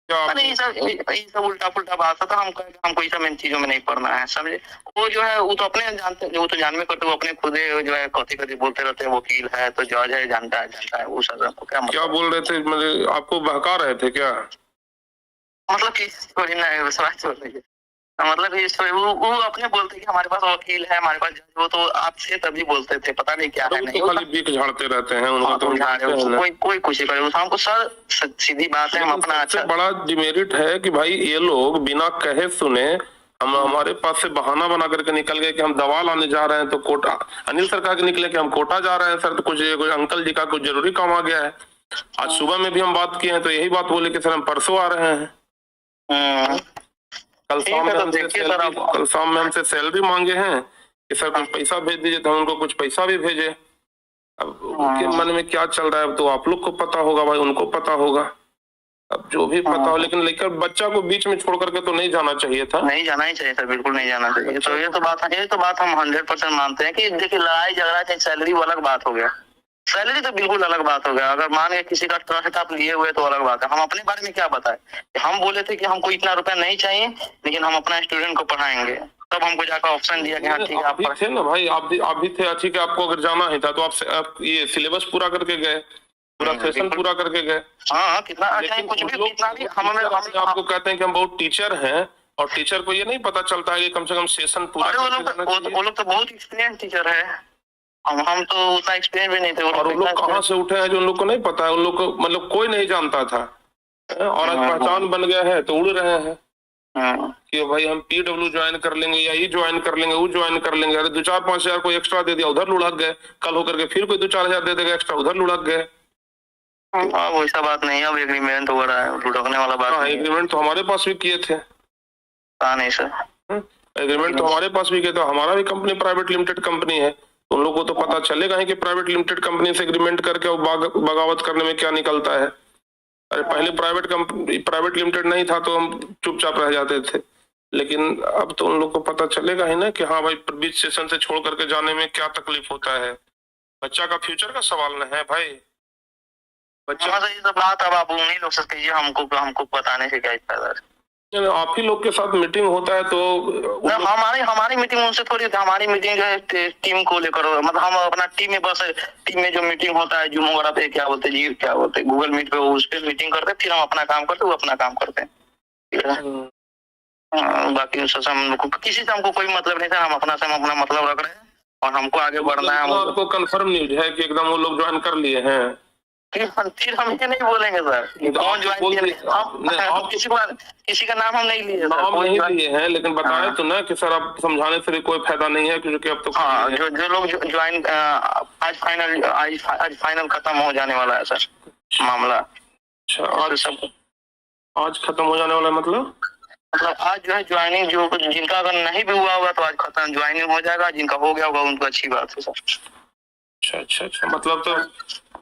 ये सब उल्टा पुल्टा बात था, हमको ये सब इन चीजों में नहीं पड़ना है, समझे। वो जो है वो तो अपने जानते, वो तो जानवे करते, वो अपने खुद जो है कथी बोलते रहते हैं, वकील है तो जज है, जानता है वो सब। हमको क्या बोल रहे थे, मतलब आपको बहका रहे थे क्या? मतलब कि विश्वास छोड़ दीजिए, मतलब वो अपने बोलते कि हमारे पास वकील है, हमारे पास जज, वो तो आपसे तभी बोलते थे, पता नहीं क्या है। नहीं, खाली बीक झाड़ते रहते हैं उनको, तो कोई कुछ करे। हमको सर सीधी बात है, हम अपना अच्छा बड़ा डिमेरिट है कि भाई ये लोग बिना कहे सुने हम हमारे पास से बहाना बना करके निकल गए कि हम दवा लाने जा रहे हैं तो कोटा, अनिल सर कहा कि निकले कि हम कोटा जा रहे हैं सर, तो कुछ अंकल जी का कुछ जरूरी काम आ गया है। आज सुबह में भी हम बात किए हैं तो यही बात बोले कि सर हम परसों आ रहे हैं। कल शाम में हमसे सैलरी मांगे हैं कि सर कुछ पैसा भेज दीजिए, तो हम उनको कुछ पैसा भी भेजे। अब उनके मन में क्या चल रहा है तो आप लोग को पता होगा भाई, उनको पता होगा, अब जो भी पता हो। लेकिन लेकर बच्चा को बीच में छोड़ करके तो नहीं जाना चाहिए था। नहीं जाना ही चाहिए सर, बिल्कुल नहीं जाना चाहिए। तो ये तो बात हम 100% मानते हैं कि देखिए लड़ाई झगड़ा चाहे सैलरी वो अलग बात हो गया, सैलरी तो बिल्कुल अलग बात हो गया। अगर मान के किसी का ट्रस्ट आप लिए हुए तो अलग बात है। हम अपने बारे में क्या बताएं, हम बोले थे कि हमको इतना रुपया नहीं चाहिए लेकिन हम अपना स्टूडेंट को पढ़ाएंगे, तब हमको जाकर ऑप्शन दिया कि हाँ ठीक है आप थे ना भाई, आप भी थे। ठीक है, आपको अगर जाना ही था तो आप ये सिलेबस पूरा करके गए, पूरा सेशन पूरा करके गए। हाँ कितना अच्छा, कुछ भी कितना भी हम आपको कहते हैं कि हम बहुत टीचर हैं और टीचर को ये नहीं पता चलता है कि कम से कम सेशन पूरा। वो लोग तो बहुत एक्सपीरियंस टीचर है, हम तो उतना एक्सपीरियंस भी नहीं थे। और उन लोग कहाँ से उठे हैं जो उन लोग को नहीं पता है, उन लोग को मतलब कोई नहीं जानता था, और आज पहचान बन गया है तो उड़ रहे हैं कि भाई हम PW ज्वाइन कर लेंगे या ये ज्वाइन कर लेंगे, वो ज्वाइन कर लेंगे। अरे 2-4-5 हजार को एक्स्ट्रा दे दिया, उधर लुढ़क गए। कल होकर के फिर कोई 2-4 हजार दे देगा एक्स्ट्रा, उधर लुढ़क गए। वैसा बात नहीं है, अब एग्रीमेंट हो रहा है, लुढ़कने वाला बात नहीं। एग्रीमेंट तो हमारे पास भी किए थे। नहीं सर, एग्रीमेंट तो हमारे पास भी किए थे, हमारा भी कंपनी प्राइवेट लिमिटेड कंपनी है, उन लोगों को तो पता चलेगा ही कि प्राइवेट लिमिटेड कंपनी से एग्रीमेंट करके बगावत करने में क्या निकलता है। अरे पहले प्राइवेट लिमिटेड नहीं था तो हम चुपचाप रह जाते थे, लेकिन अब तो उन लोग को पता चलेगा ही ना कि हाँ भाई बीच सेशन से छोड़ करके जाने में क्या तकलीफ होता है। बच्चा का फ्यूचर का सवाल न है भाई, बच्चा ये सब बात अब आप उन्हीं लोग से कहिए, हमको बताने से क्या फायदा है। आप ही लोग के साथ मीटिंग होता है तो हमारी मीटिंग उनसे थोड़ी, हमारी मीटिंग जो है टीम को लेकर, मतलब हम अपना टीम में बस टीम में जो मीटिंग होता है जूम वगैरह पे, क्या बोलते गूगल मीट पे, उस पे मीटिंग करते, फिर हम अपना काम करते, वो अपना काम करते हैं। बाकी किसी से हमको कोई मतलब नहीं था, हम अपना मतलब रख रहे हैं और हमको आगे बढ़ना है। आपको कंफर्म न्यूज है कि एकदम वो लोग ज्वाइन कर लिए हैं? फिर हम ये नहीं बोलेंगे सर कि तो कौन आप ज्वाइन बोल किया। दिए- हम नहीं, आप किसी का नाम हम नहीं लिए सर, नाम कोई नहीं join- लिए हैं, लेकिन बताया तो ना कि सर आप समझाने से भी कोई फायदा नहीं है, क्योंकि अब तो हाँ, जो लोग ज्वाइन आज फाइनल खत्म हो जाने वाला है सर मामला। अच्छा, और आज सब आज खत्म हो जाने वाला है, मतलब आज जो है ज्वाइनिंग जो जिनका अगर नहीं भी हुआ होगा तो आज खत्म ज्वाइनिंग हो जाएगा, जिनका हो गया होगा उनको अच्छी बात है सर। अच्छा अच्छा अच्छा, मतलब तो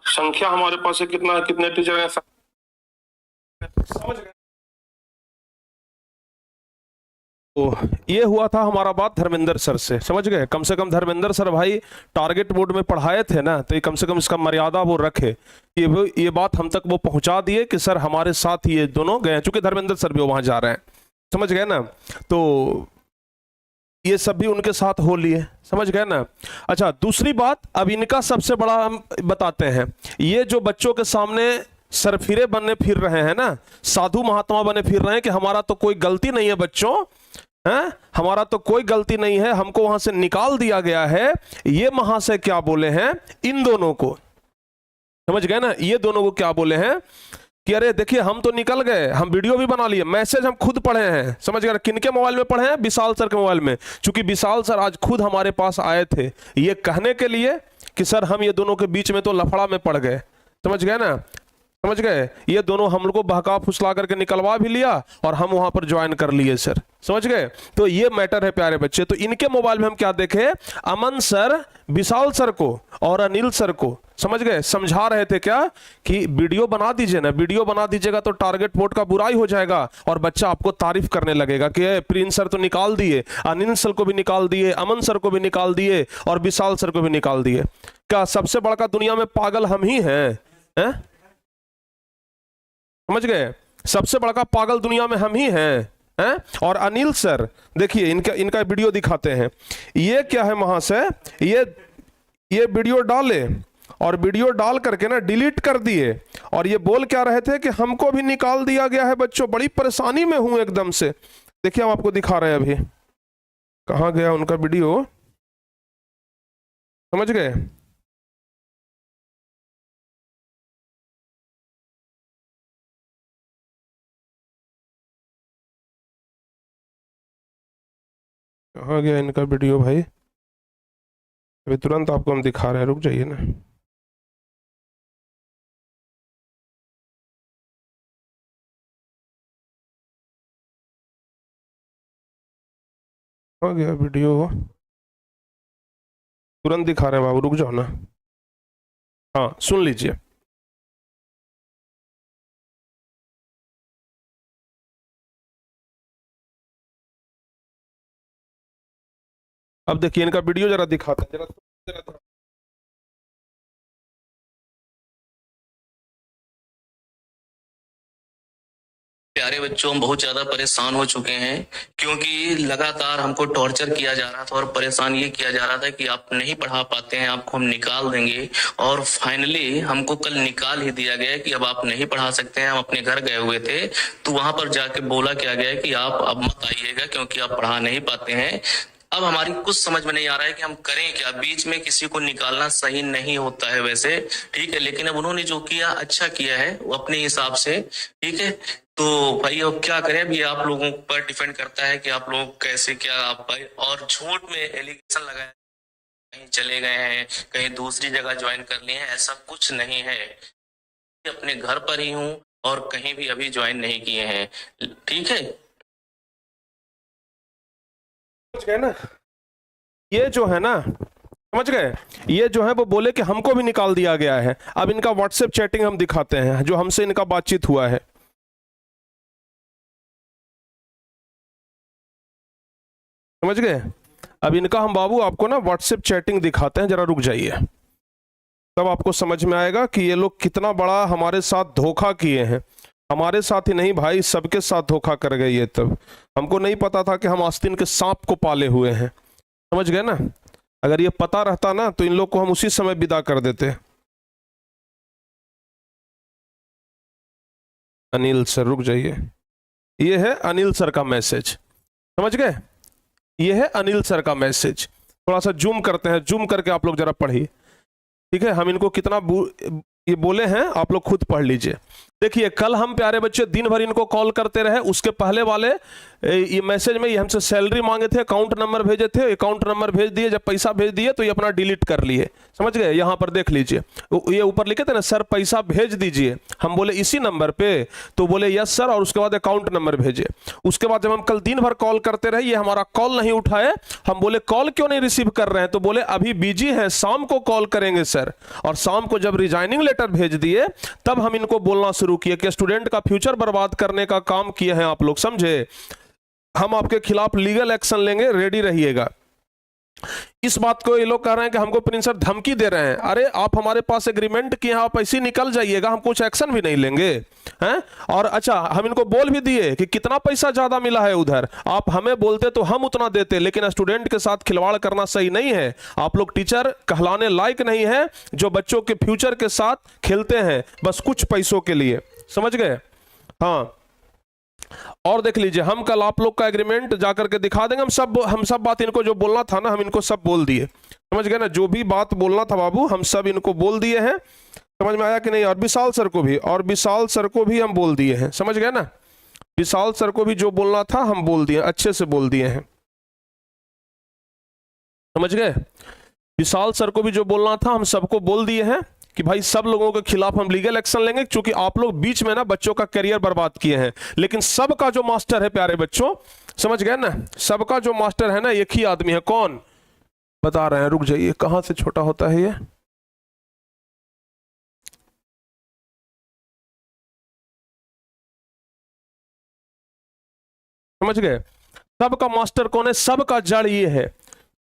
संख्या हमारे पास है कितना, कितने टीचर हैं? समझ गए? तो ये हुआ था हमारा बात धर्मेंद्र सर से, समझ गए? कम से कम धर्मेंद्र सर भाई टारगेट बोर्ड में पढ़ाए थे ना, तो ये कम से कम इसका मर्यादा वो रखे, ये बात हम तक वो पहुंचा दिए कि सर हमारे साथ ये दोनों गए, चूंकि धर्मेंद्र सर भी वहां जा रहे हैं, समझ गए ना? तो ये सब भी उनके साथ हो लिए, समझ गए ना? अच्छा, दूसरी बात, अब इनका सबसे बड़ा हम बताते हैं, ये जो बच्चों के सामने सरफिरे बनने फिर रहे हैं ना, साधु महात्मा बने फिर रहे हैं कि हमारा तो कोई गलती नहीं है बच्चों, हैं? हमारा तो कोई गलती नहीं है, हमको वहां से निकाल दिया गया है, ये महाशय क्या बोले हैं इन दोनों को, समझ गए ना? ये दोनों को क्या बोले हैं कि अरे देखिए हम तो निकल गए, हम वीडियो भी बना लिए, मैसेज हम खुद पढ़े हैं, समझ गए? किनके मोबाइल में पढ़े हैं? विशाल सर के मोबाइल में, क्योंकि विशाल सर आज खुद हमारे पास आए थे ये कहने के लिए कि सर हम ये दोनों के बीच में तो लफड़ा में पड़ गए, समझ गए ना? समझ गए? ये दोनों हम लोग को बहका फुसला करके निकलवा भी लिया और हम वहां पर ज्वाइन कर लिए सर, समझ गए? तो ये मैटर है प्यारे बच्चे। तो इनके मोबाइल में हम क्या देखे, अमन सर विशाल सर को और अनिल सर को, समझ गए, समझा रहे थे क्या कि वीडियो बना दीजिए ना, वीडियो बना दीजिएगा तो टारगेट बोर्ड का बुराई हो जाएगा और बच्चा आपको तारीफ करने लगेगा कि प्रिंस सर तो निकाल दिए, अनिल सर को भी निकाल दिए, अमन सर को भी निकाल दिए और विशाल सर को भी निकाल दिए। क्या सबसे बड़ा दुनिया में पागल हम ही हैं? समझ गए? सबसे बड़ा पागल दुनिया में हम ही हैं? और अनिल सर देखिए, इनका वीडियो दिखाते हैं, ये क्या है महाशय, ये वीडियो डाले और वीडियो डाल करके ना डिलीट कर दिए और ये बोल क्या रहे थे कि हमको भी निकाल दिया गया है बच्चों, बड़ी परेशानी में हूं एकदम से। देखिए हम आपको दिखा रहे हैं, अभी कहां गया उनका वीडियो, समझ गए? कहाँ गया इनका वीडियो भाई, अभी तुरंत आपको हम दिखा रहे हैं, रुक जाइए ना। कहाँ गया वीडियो, तुरंत दिखा रहे हैं बाबू, रुक जाओ ना। हाँ सुन लीजिए। अब देखिए इनका वीडियो जरा दिखाते हैं, जरा प्यारे बच्चों, हम बहुत ज्यादा परेशान हो चुके हैं क्योंकि लगातार हमको टॉर्चर किया जा रहा था और परेशान ये किया जा रहा था कि आप नहीं पढ़ा पाते हैं, आपको हम निकाल देंगे। और फाइनली हमको कल निकाल ही दिया गया कि अब आप नहीं पढ़ा सकते हैं। हम अपने घर गए हुए थे तो वहां पर जाके बोला क्या गया कि आप अब मत आइएगा क्योंकि आप पढ़ा नहीं पाते हैं। अब हमारी कुछ समझ में नहीं आ रहा है कि हम करें क्या। बीच में किसी को निकालना सही नहीं होता है वैसे, ठीक है, लेकिन अब उन्होंने जो किया अच्छा किया है वो अपने हिसाब से, ठीक है। तो भाई अब क्या करें, अब ये आप लोगों पर डिपेंड करता है कि आप लोग कैसे क्या आप भाई। और झूठ में एलिगेशन लगाया, कहीं चले गए हैं, कहीं दूसरी जगह ज्वाइन कर लिए हैं, ऐसा कुछ नहीं है। अपने घर पर ही हूँ और कहीं भी अभी ज्वाइन नहीं किए हैं, ठीक है। समझ गए ना? ये जो है ना, समझ गए, ये जो है वो बोले कि हमको भी निकाल दिया गया है। अब इनका व्हाट्सएप चैटिंग हम दिखाते हैं, जो हमसे इनका बातचीत हुआ है, समझ गए? अब इनका हम बाबू आपको ना व्हाट्सएप चैटिंग दिखाते हैं, जरा रुक जाइए, तब आपको समझ में आएगा कि ये लोग कितना बड़ा हमारे साथ धोखा किए हैं। हमारे साथ ही नहीं भाई, सबके साथ धोखा कर गए ये। तब हमको नहीं पता था कि हम आस्तीन के सांप को पाले हुए हैं, समझ गए ना? अगर ये पता रहता ना तो इन लोग को हम उसी समय विदा कर देते। अनिल सर रुक जाइए, ये है अनिल सर का मैसेज, समझ गए? ये है अनिल सर का मैसेज। थोड़ा सा जूम करते हैं, जूम करके आप लोग जरा पढ़िए, ठीक है? हम इनको कितना ये बोले हैं, आप लोग खुद पढ़ लीजिए। देखिए कल हम प्यारे बच्चे दिन भर इनको कॉल करते रहे, उसके पहले वाले ये मैसेज में ये हमसे सैलरी मांगे थे, अकाउंट नंबर भेजे थे, अकाउंट नंबर भेज दिए, जब पैसा भेज दिए तो ये अपना डिलीट कर लिए, समझ गए। यहाँ पर देख लीजिए, ये ऊपर लिखे थे ना सर पैसा भेज दीजिए, हम बोले इसी नंबर पे, तो बोले यस सर, और उसके बाद अकाउंट नंबर भेजे। उसके बाद जब हम कल दिन भर कॉल करते रहे, ये हमारा कॉल नहीं उठाए, हम बोले कॉल क्यों नहीं रिसीव कर रहे हैं, तो बोले अभी बिजी हैं, शाम को कॉल करेंगे सर। और शाम को जब रिजाइनिंग लेटर भेज दिए तब हम इनको बोलना शुरू किए कि स्टूडेंट का फ्यूचर बर्बाद करने का काम किए हैं आप लोग, समझे, हम आपके खिलाफ लीगल एक्शन लेंगे, रेडी रहिएगा। इस बात को ये लोग कह रहे हैं कि हमको प्रिंस सर धमकी दे रहे हैं। अरे आप हमारे पास एग्रीमेंट किए हैं, आप ऐसे ही निकल जाइएगा, हम कुछ एक्शन भी नहीं लेंगे हैं। और अच्छा हम इनको बोल भी दिए कि कितना पैसा ज्यादा मिला है उधर, आप हमें बोलते तो हम उतना देते, लेकिन स्टूडेंट के साथ खिलवाड़ करना सही नहीं है। आप लोग टीचर कहलाने लायक नहीं है जो बच्चों के फ्यूचर के साथ खेलते हैं बस कुछ पैसों के लिए, समझ गए। हाँ, और देख लीजिए हम कल आप लोग का एग्रीमेंट जाकर के दिखा देंगे। हम सब बात इनको जो बोलना था ना, हम इनको सब बोल दिए, समझ गए ना, जो भी बात बोलना था बाबू हम सब इनको बोल दिए हैं, समझ में आया कि नहीं। और विशाल सर को भी हम बोल दिए हैं, समझ गए ना, विशाल सर को भी जो बोलना था हम बोल दिए, अच्छे से बोल दिए हैं, समझ गए। विशाल सर को भी जो बोलना था हम सबको बोल दिए हैं कि भाई सब लोगों के खिलाफ हम लीगल एक्शन लेंगे, क्योंकि आप लोग बीच में ना बच्चों का करियर बर्बाद किए हैं। लेकिन सबका जो मास्टर है प्यारे बच्चों, समझ गए ना, सबका जो मास्टर है ना एक ही आदमी है। कौन बता रहे हैं, रुक जाइए, कहां से छोटा होता है ये, समझ गए। सबका मास्टर कौन है, सबका जड़ ये है।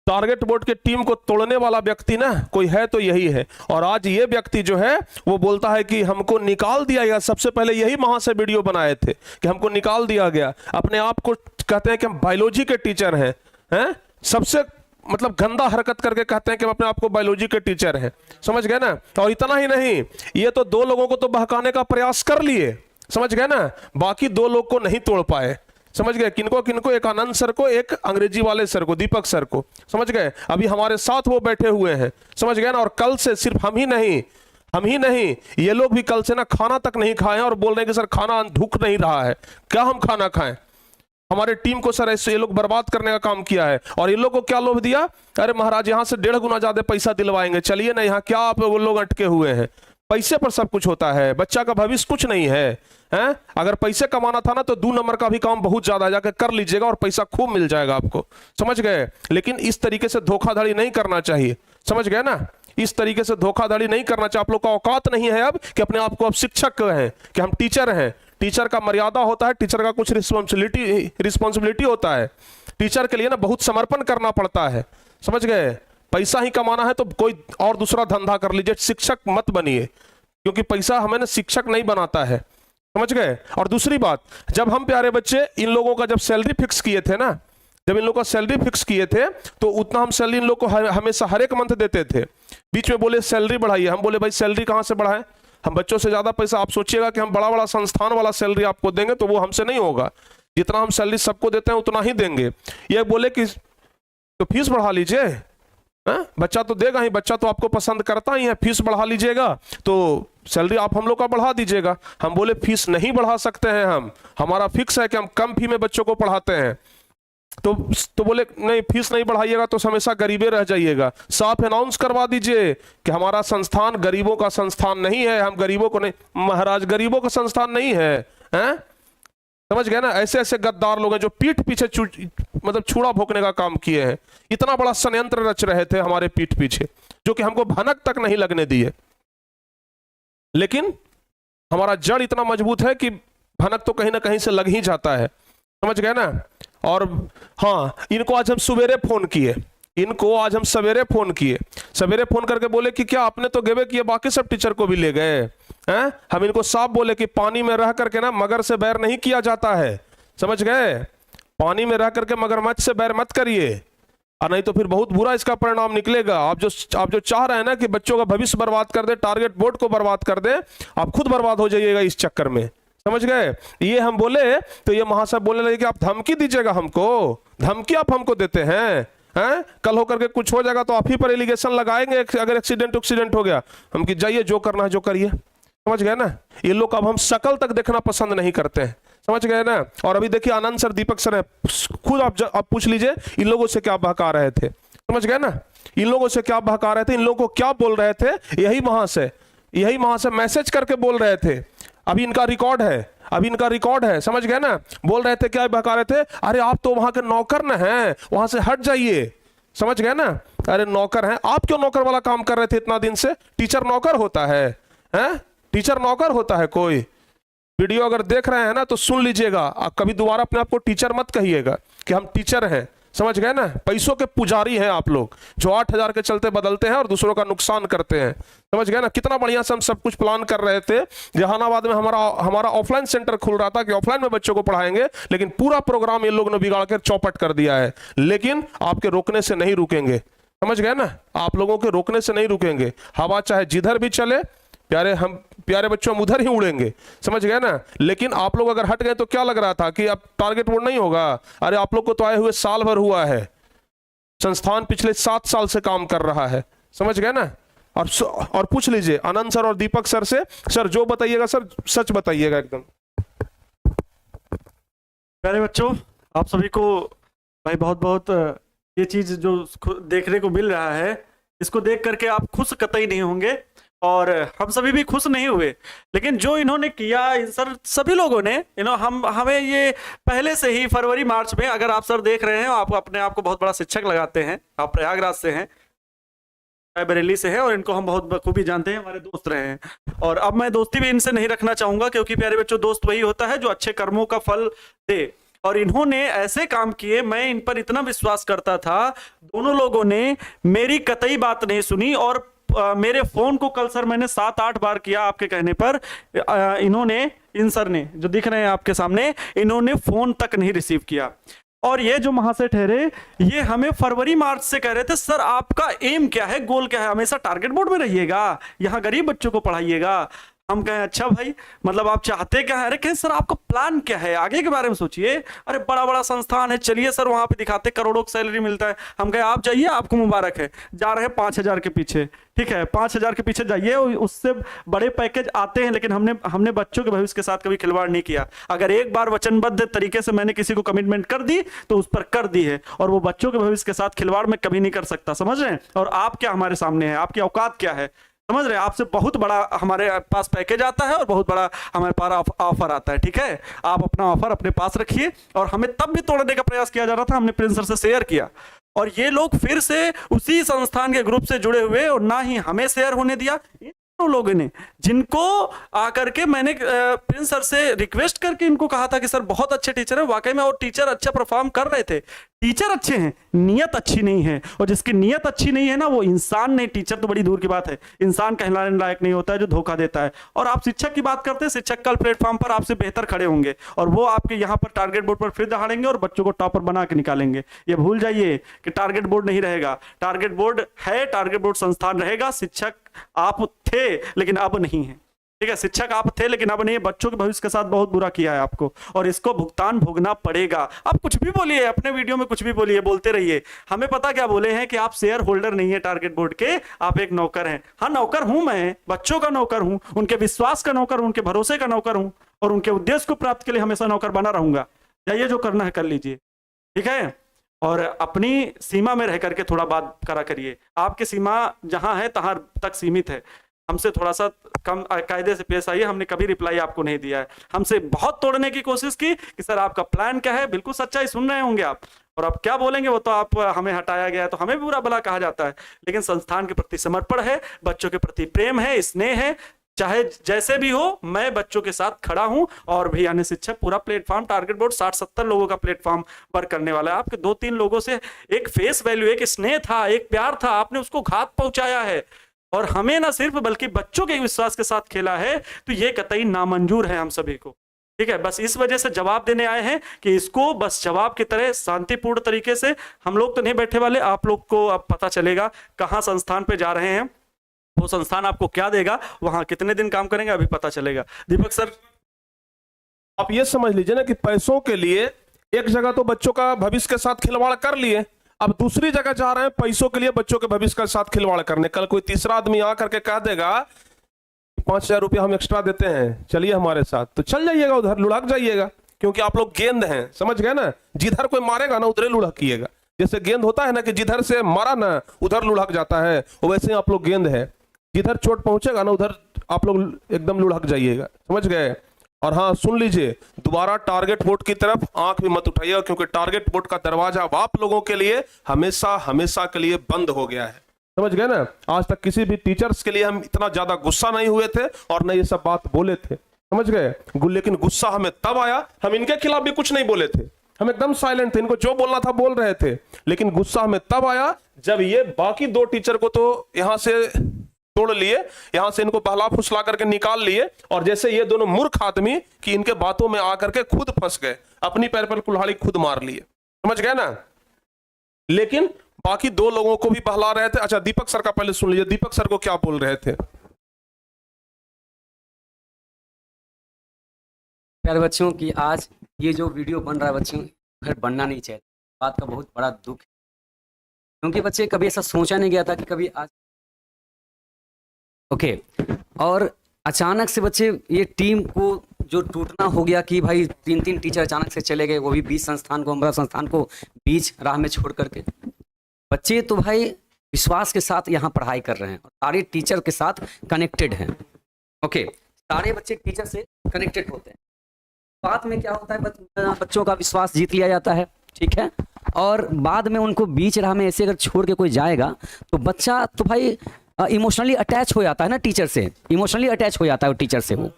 टारगेट बोर्ड के टीम को तोड़ने वाला व्यक्ति ना कोई है तो यही है। और आज ये व्यक्ति जो है वो बोलता है कि हमको निकाल दिया गया। सबसे पहले यही वहां से वीडियो बनाए थे कि हमको निकाल दिया गया। अपने आप को कहते हैं कि हम बायोलॉजी के टीचर हैं, सबसे मतलब गंदा हरकत करके कहते हैं कि हम अपने आप को बायोलॉजी के टीचर हैं, समझ गए ना। और इतना ही नहीं, ये तो 2 लोगों को तो बहकाने का प्रयास कर लिए, समझ गए ना, बाकी 2 लोग को नहीं तोड़ पाए, समझ गए। किनको, एक आनंद सर को, एक अंग्रेजी वाले सर को, दीपक सर को, समझ गए। अभी हमारे साथ वो बैठे हुए हैं, समझ गए ना। और कल से सिर्फ हम ही नहीं, ये लोग भी कल से ना खाना तक नहीं खाए और बोल रहे हैं कि सर खाना ढुक नहीं रहा है। क्या हम खाना खाएं? हमारे टीम को सर ऐसे ये लोग बर्बाद करने का काम किया है। और ये लोग को क्या लोभ दिया, अरे महाराज यहाँ से 1.5 गुना ज्यादा पैसा दिलवाएंगे, चलिए ना, यहाँ क्या आप वो लोग अटके हुए हैं। पैसे पर सब कुछ होता है, बच्चा का भविष्य कुछ नहीं है, हैं? अगर पैसे कमाना था ना तो 2 नंबर का भी काम बहुत ज्यादा जाकर कर लीजिएगा और पैसा खूब मिल जाएगा आपको, समझ गए। लेकिन इस तरीके से धोखाधड़ी नहीं करना चाहिए, समझ गए ना। इस तरीके से धोखाधड़ी नहीं करना चाहिए। आप लोग का औकात नहीं है अब कि अपने आप को अब शिक्षक हैं, कि हम टीचर हैं। टीचर का मर्यादा होता है, टीचर का कुछ रिस्पॉन्सिबिलिटी होता है। टीचर के लिए ना बहुत समर्पण करना पड़ता है, समझ गए। पैसा ही कमाना है तो कोई और दूसरा धंधा कर लीजिए, शिक्षक मत बनिए, क्योंकि पैसा हमें ना शिक्षक नहीं बनाता है, समझ गए। और दूसरी बात, जब हम प्यारे बच्चे इन लोगों का जब सैलरी फिक्स किए थे ना, जब इन लोगों का सैलरी फिक्स किए थे तो उतना हम सैलरी इन लोग को हमेशा हर एक मंथ देते थे। बीच में बोले सैलरी बढ़ाइए, हम बोले भाई सैलरी कहाँ से बढ़ाएं, हम बच्चों से ज्यादा पैसा, आप सोचिएगा कि हम बड़ा संस्थान वाला सैलरी आपको देंगे तो वो हमसे नहीं होगा। जितना हम सैलरी सबको देते हैं उतना ही देंगे। ये बोले कि तो फीस बढ़ा लीजिए, बच्चा तो देगा ही, बच्चा तो आपको पसंद करता ही है, फीस बढ़ा लीजिएगा तो सैलरी आप हम लोग का बढ़ा दीजिएगा। हम बोले फीस नहीं बढ़ा सकते हैं, हमारा फिक्स है कि हम कम फी में बच्चों को पढ़ाते हैं। तो बोले नहीं, फीस नहीं बढ़ाइएगा तो हमेशा गरीबे रह जाइएगा। साफ अनाउंस करवा दीजिए कि हमारा संस्थान गरीबों का संस्थान नहीं है, हम गरीबों को नहीं, महाराज गरीबों का संस्थान नहीं है, हैं? समझ गए ना। ऐसे ऐसे गद्दार लोग हैं जो पीठ पीछे मतलब छुड़ा भोंकने का काम किए हैं। इतना बड़ा षड्यंत्र रच रहे थे हमारे पीठ पीछे, जो कि हमको भनक तक नहीं लगने दिए। लेकिन हमारा जड़ इतना मजबूत है कि भनक तो कहीं ना कहीं से लग ही जाता है, समझ गए ना। और हाँ, इनको आज हम सवेरे फोन किए, सवेरे फोन करके बोले कि क्या आपने तो गिवे किए, बाकी सब टीचर को भी ले गए हैं। हम इनको साफ बोले कि पानी में रह करके ना मगर से बैर नहीं किया जाता है, समझ गए। पानी में रह करके मगरमच्छ से बैर मत करिए, और नहीं तो फिर बहुत बुरा इसका परिणाम निकलेगा। आप जो चाह रहे हैं ना कि बच्चों का भविष्य बर्बाद कर दे, टारगेट बोर्ड को बर्बाद कर दे, आप खुद बर्बाद हो जाइएगा इस चक्कर में, समझ गए। ये हम बोले तो ये महाशय बोलने लगे कि आप धमकी दीजिएगा हमको, धमकी आप हमको देते हैं, हैं? कल होकर के कुछ हो जाएगा तो आप ही पर एलिगेशन लगाएंगे, अगर एक्सीडेंट हो गया हम कि जाइए जो करना है जो करिए। समझ गए ना? ये लोग अब हम शक्ल तक देखना पसंद नहीं करते हैं, समझ गए ना? और अभी देखिए आनंद सर, दीपक सर है, खुद आप पूछ लीजिए इन लोगों से क्या बहका रहे थे। समझ गए ना? इन लोगों से क्या बहका रहे थे, इन लोगों को क्या बोल रहे थे, यही वहां से मैसेज करके बोल रहे थे। अभी इनका रिकॉर्ड है, समझ गए ना? बोल रहे थे, क्या बहका रहे थे, अरे आप तो वहां के नौकर न हैं, वहां से हट जाइए। समझ गए ना? अरे नौकर हैं आप, क्यों नौकर वाला काम कर रहे थे इतना दिन से? टीचर नौकर होता है? टीचर नौकर होता है कोई? वीडियो अगर देख रहे हैं ना तो सुन लीजिएगा, आप कभी दोबारा अपने आप को टीचर मत कहिएगा कि हम टीचर हैं। समझ गए ना? पैसों के पुजारी हैं आप लोग, जो 8,000 के चलते बदलते हैं और दूसरों का नुकसान करते हैं। समझ गए ना? कितना बढ़िया से हम सब कुछ प्लान कर रहे थे। जहानाबाद में हमारा ऑफलाइन सेंटर खुल रहा था कि ऑफलाइन में बच्चों को पढ़ाएंगे, लेकिन पूरा प्रोग्राम ये लोग ने बिगाड़ कर चौपट कर दिया है। लेकिन आपके रोकने से नहीं रुकेंगे, समझ गए ना? आप लोगों के रोकने से नहीं रुकेंगे। हवा चाहे जिधर भी चले, प्यारे बच्चों, हम उधर ही उड़ेंगे। समझ गए ना? लेकिन आप लोग अगर हट गए तो क्या लग रहा था कि अब टारगेट बोर्ड नहीं होगा? अरे आप लोग को तो आए हुए साल भर हुआ है, संस्थान पिछले 7 साल से काम कर रहा है। समझ गए ना? और पूछ लीजिए आनंद सर और दीपक सर से, सर जो बताइएगा सर सच बताइएगा एकदम। प्यारे बच्चों, आप सभी को भाई बहुत बहुत ये चीज जो देखने को मिल रहा है, इसको देख करके आप खुश कतई नहीं होंगे और हम सभी भी खुश नहीं हुए। लेकिन जो इन्होंने किया, सर सभी लोगों ने हमें ये पहले से ही फरवरी मार्च में, अगर आप सर देख रहे हैं, आप अपने आप को बहुत बड़ा शिक्षक लगाते हैं, आप प्रयागराज से हैं, बरेली से हैं और इनको हम बहुत बखूबी जानते हैं, हमारे दोस्त रहे हैं। और अब मैं दोस्ती भी इनसे नहीं रखना चाहूंगा, क्योंकि प्यारे बच्चों, दोस्त वही होता है जो अच्छे कर्मों का फल दे। और इन्होंने ऐसे काम किए, मैं इन पर इतना विश्वास करता था। दोनों लोगों ने मेरी कतई बात नहीं सुनी और मेरे फोन को कल सर मैंने 7-8 बार किया आपके कहने पर, इन सर ने जो दिख रहे हैं आपके सामने, इन्होंने फोन तक नहीं रिसीव किया। और ये जो वहां से ठहरे, ये हमें फरवरी मार्च से कह रहे थे, सर आपका एम क्या है, गोल क्या है, हमेशा टारगेट बोर्ड में रहिएगा, यहाँ गरीब बच्चों को पढ़ाइएगा। हम कहें अच्छा भाई, मतलब आप चाहते क्या है? अरे कहें सर आपका प्लान क्या है, आगे के बारे में सोचिए। अरे बड़ा बड़ा संस्थान है, चलिए सर वहां पे दिखाते, करोड़ों की सैलरी मिलता है। हम कहे आप जाइए, आपको मुबारक है, जा रहे हैं 5,000 के पीछे, ठीक है 5,000 के पीछे जाइए, उससे बड़े पैकेज आते हैं। लेकिन हमने बच्चों के भविष्य के साथ कभी खिलवाड़ नहीं किया। अगर एक बार वचनबद्ध तरीके से मैंने किसी को कमिटमेंट कर दी तो उस पर कर दी है, और वो बच्चों के भविष्य के साथ खिलवाड़ में कभी नहीं कर सकता। समझ रहे हैं? और आप क्या हमारे सामने है, आपकी औकात क्या है, समझ रहे हैं? आपसे बहुत बड़ा हमारे पास पैकेज आता है और बहुत बड़ा हमारे पास ऑफर आता है, ठीक है? आप अपना ऑफर अपने पास रखिए। और हमें तब भी तोड़ने का प्रयास किया जा रहा था, हमने प्रिंस सर से शेयर किया, और ये लोग फिर से उसी संस्थान के ग्रुप से जुड़े हुए, और ना ही हमें शेयर होने दिया। लोगों ने, जिनको आकर के मैंने प्रिंस सर से रिक्वेस्ट करके इनको कहा था कि सर बहुत अच्छे टीचर हैं, वाकई में, और टीचर अच्छा परफॉर्म कर रहे थे। टीचर अच्छे हैं, नियत अच्छी नहीं है, और जिसकी नियत अच्छी नहीं है ना, वो इंसान नहीं, टीचर तो बड़ी दूर की बात है, इंसान कहलाने लायक नहीं होता है जो धोखा देता है। और आप शिक्षक की बात करते हैं, शिक्षक कल प्लेटफॉर्म पर आपसे बेहतर खड़े होंगे, और वो आपके यहाँ पर टारगेट बोर्ड पर फिर दहाड़ेंगे और बच्चों को टॉपर बना के निकालेंगे। ये भूल जाइए कि टारगेट बोर्ड नहीं रहेगा, टारगेट बोर्ड है, टारगेट बोर्ड संस्थान रहेगा। शिक्षक आप थे लेकिन अब नहीं है, ठीक है? शिक्षक आप थे लेकिन अब नहीं है। बच्चों के भविष्य के साथ बहुत बुरा किया है आपको, और इसको भुगतान भोगना पड़ेगा। आप कुछ भी बोलिए, अपने वीडियो में कुछ भी बोलिए, बोलते रहिए, हमें पता क्या बोले हैं कि आप शेयर होल्डर नहीं है टारगेट बोर्ड के, आप एक नौकर हैं। हाँ नौकर हूं, मैं बच्चों का नौकर हूं, उनके विश्वास का नौकर हूं, उनके भरोसे का नौकर हूं, और उनके उद्देश्य को प्राप्त के लिए हमेशा नौकर बना रहूंगा। जाइए जो करना है कर लीजिए, ठीक है? और अपनी सीमा में रह करके थोड़ा बात करा करिए। आपकी सीमा जहां है तहां तक सीमित है, हमसे थोड़ा सा कम कायदे से पेश आइए। हमने कभी रिप्लाई आपको नहीं दिया है, हमसे बहुत तोड़ने की कोशिश की कि सर आपका प्लान क्या है। बिल्कुल सच्चाई सुन रहे होंगे आप, और अब क्या बोलेंगे वो तो आप, हमें हटाया गया है तो हमें बुरा भला कहा जाता है, लेकिन संस्थान के प्रति समर्पण है, बच्चों के प्रति प्रेम है, स्नेह है। चाहे जैसे भी हो, मैं बच्चों के साथ खड़ा हूं। और भी अन्य शिक्षक, पूरा प्लेटफॉर्म टारगेट बोर्ड 60-70 लोगों का प्लेटफॉर्म वर्क करने वाला है। आपके 2-3 लोगों से एक फेस वैल्यू, एक स्नेह था, एक प्यार था, आपने उसको घात पहुंचाया है, और हमें ना सिर्फ बल्कि बच्चों के विश्वास के साथ खेला है, तो ये कतई नामंजूर है हम सभी को, ठीक है? बस इस वजह से जवाब देने आए हैं कि इसको बस जवाब की तरह शांतिपूर्ण तरीके से, हम लोग तो नहीं बैठे वाले, आप लोग को अब पता चलेगा कहाँ संस्थान पे जा रहे हैं, वो संस्थान आपको क्या देगा, वहां कितने दिन काम करेंगे, अभी पता चलेगा। दीपक सर, आप ये समझ लीजिए ना कि पैसों के लिए एक जगह तो बच्चों का भविष्य के साथ खिलवाड़ कर लिए, अब दूसरी जगह जा रहे हैं पैसों के लिए, बच्चों के भविष्य के साथ खिलवाड़ करने। कल कोई तीसरा आदमी आकर के कह देगा 5,000 रुपया हम एक्स्ट्रा देते हैं, चलिए हमारे साथ, तो चल जाइएगा उधर, लुढ़क जाइएगा, क्योंकि आप लोग गेंद हैं, समझ गए ना। जिधर कोई मारेगा ना उधर लुढ़किएगा। जैसे गेंद होता है ना कि जिधर से मारा ना उधर लुढ़क जाता है, वैसे ही आप लोग गेंद है, जिधर चोट पहुंचेगा ना उधर आप लोग एकदम लुढ़क जाइएगा, समझ गए। और हाँ सुन लीजिए, दोबारा टारगेट बोर्ड की तरफ आंख भी मत उठाइएगा, क्योंकि टारगेट बोर्ड का दरवाजा अब आप लोगों के लिए हमेशा हमेशा के लिए बंद हो गया है, समझ गए ना। आज तक किसी भी टीचर्स के लिए हम इतना ज्यादा गुस्सा नहीं हुए थे और न ये सब बात बोले थे, समझ गए। लेकिन गुस्सा हमें तब आया, हम इनके खिलाफ भी कुछ नहीं बोले थे, हम एकदम साइलेंट थे, इनको जो बोलना था बोल रहे थे। लेकिन गुस्सा हमें तब आया जब ये बाकी 2 टीचर को तो यहां से तोड़ लिए, यहां से इनको बहला फुसला करके निकाल लिए, और जैसे ये दोनों मूर्ख आदमी कि इनके बातों में आकर के खुद फंस गए, अपनी पैर पर कुल्हाड़ी खुद मार लिए, समझ गए ना। लेकिन बाकी 2 लोगों को भी बहला रहे थे। अच्छा दीपक सर का पहले सुन लीजिए, दीपक सर को क्या बोल रहे थे। प्यारे बच्चों की आज ये जो वीडियो बन रहा है बच्चों, घर बनना नहीं चाहिए, बात का बहुत बड़ा दुख है, क्योंकि बच्चे कभी ऐसा सोचा नहीं गया था कि कभी आज ओके और अचानक से बच्चे ये टीम को जो टूटना हो गया कि भाई 3 टीचर अचानक से चले गए, वो भी बीच संस्थान को, हमारा संस्थान को बीच राह में छोड़ करके। बच्चे तो भाई विश्वास के साथ यहाँ पढ़ाई कर रहे हैं और सारे टीचर के साथ कनेक्टेड हैं। ओके, सारे बच्चे टीचर से कनेक्टेड होते हैं। बाद में क्या होता है, बच्चों का विश्वास जीत लिया जाता है, ठीक है, और बाद में उनको बीच राह में ऐसे अगर छोड़ के कोई जाएगा तो बच्चा तो भाई इमोशनली अटैच हो जाता है ना टीचर से, इमोशनली अटैच हो जाता है टीचर से वो।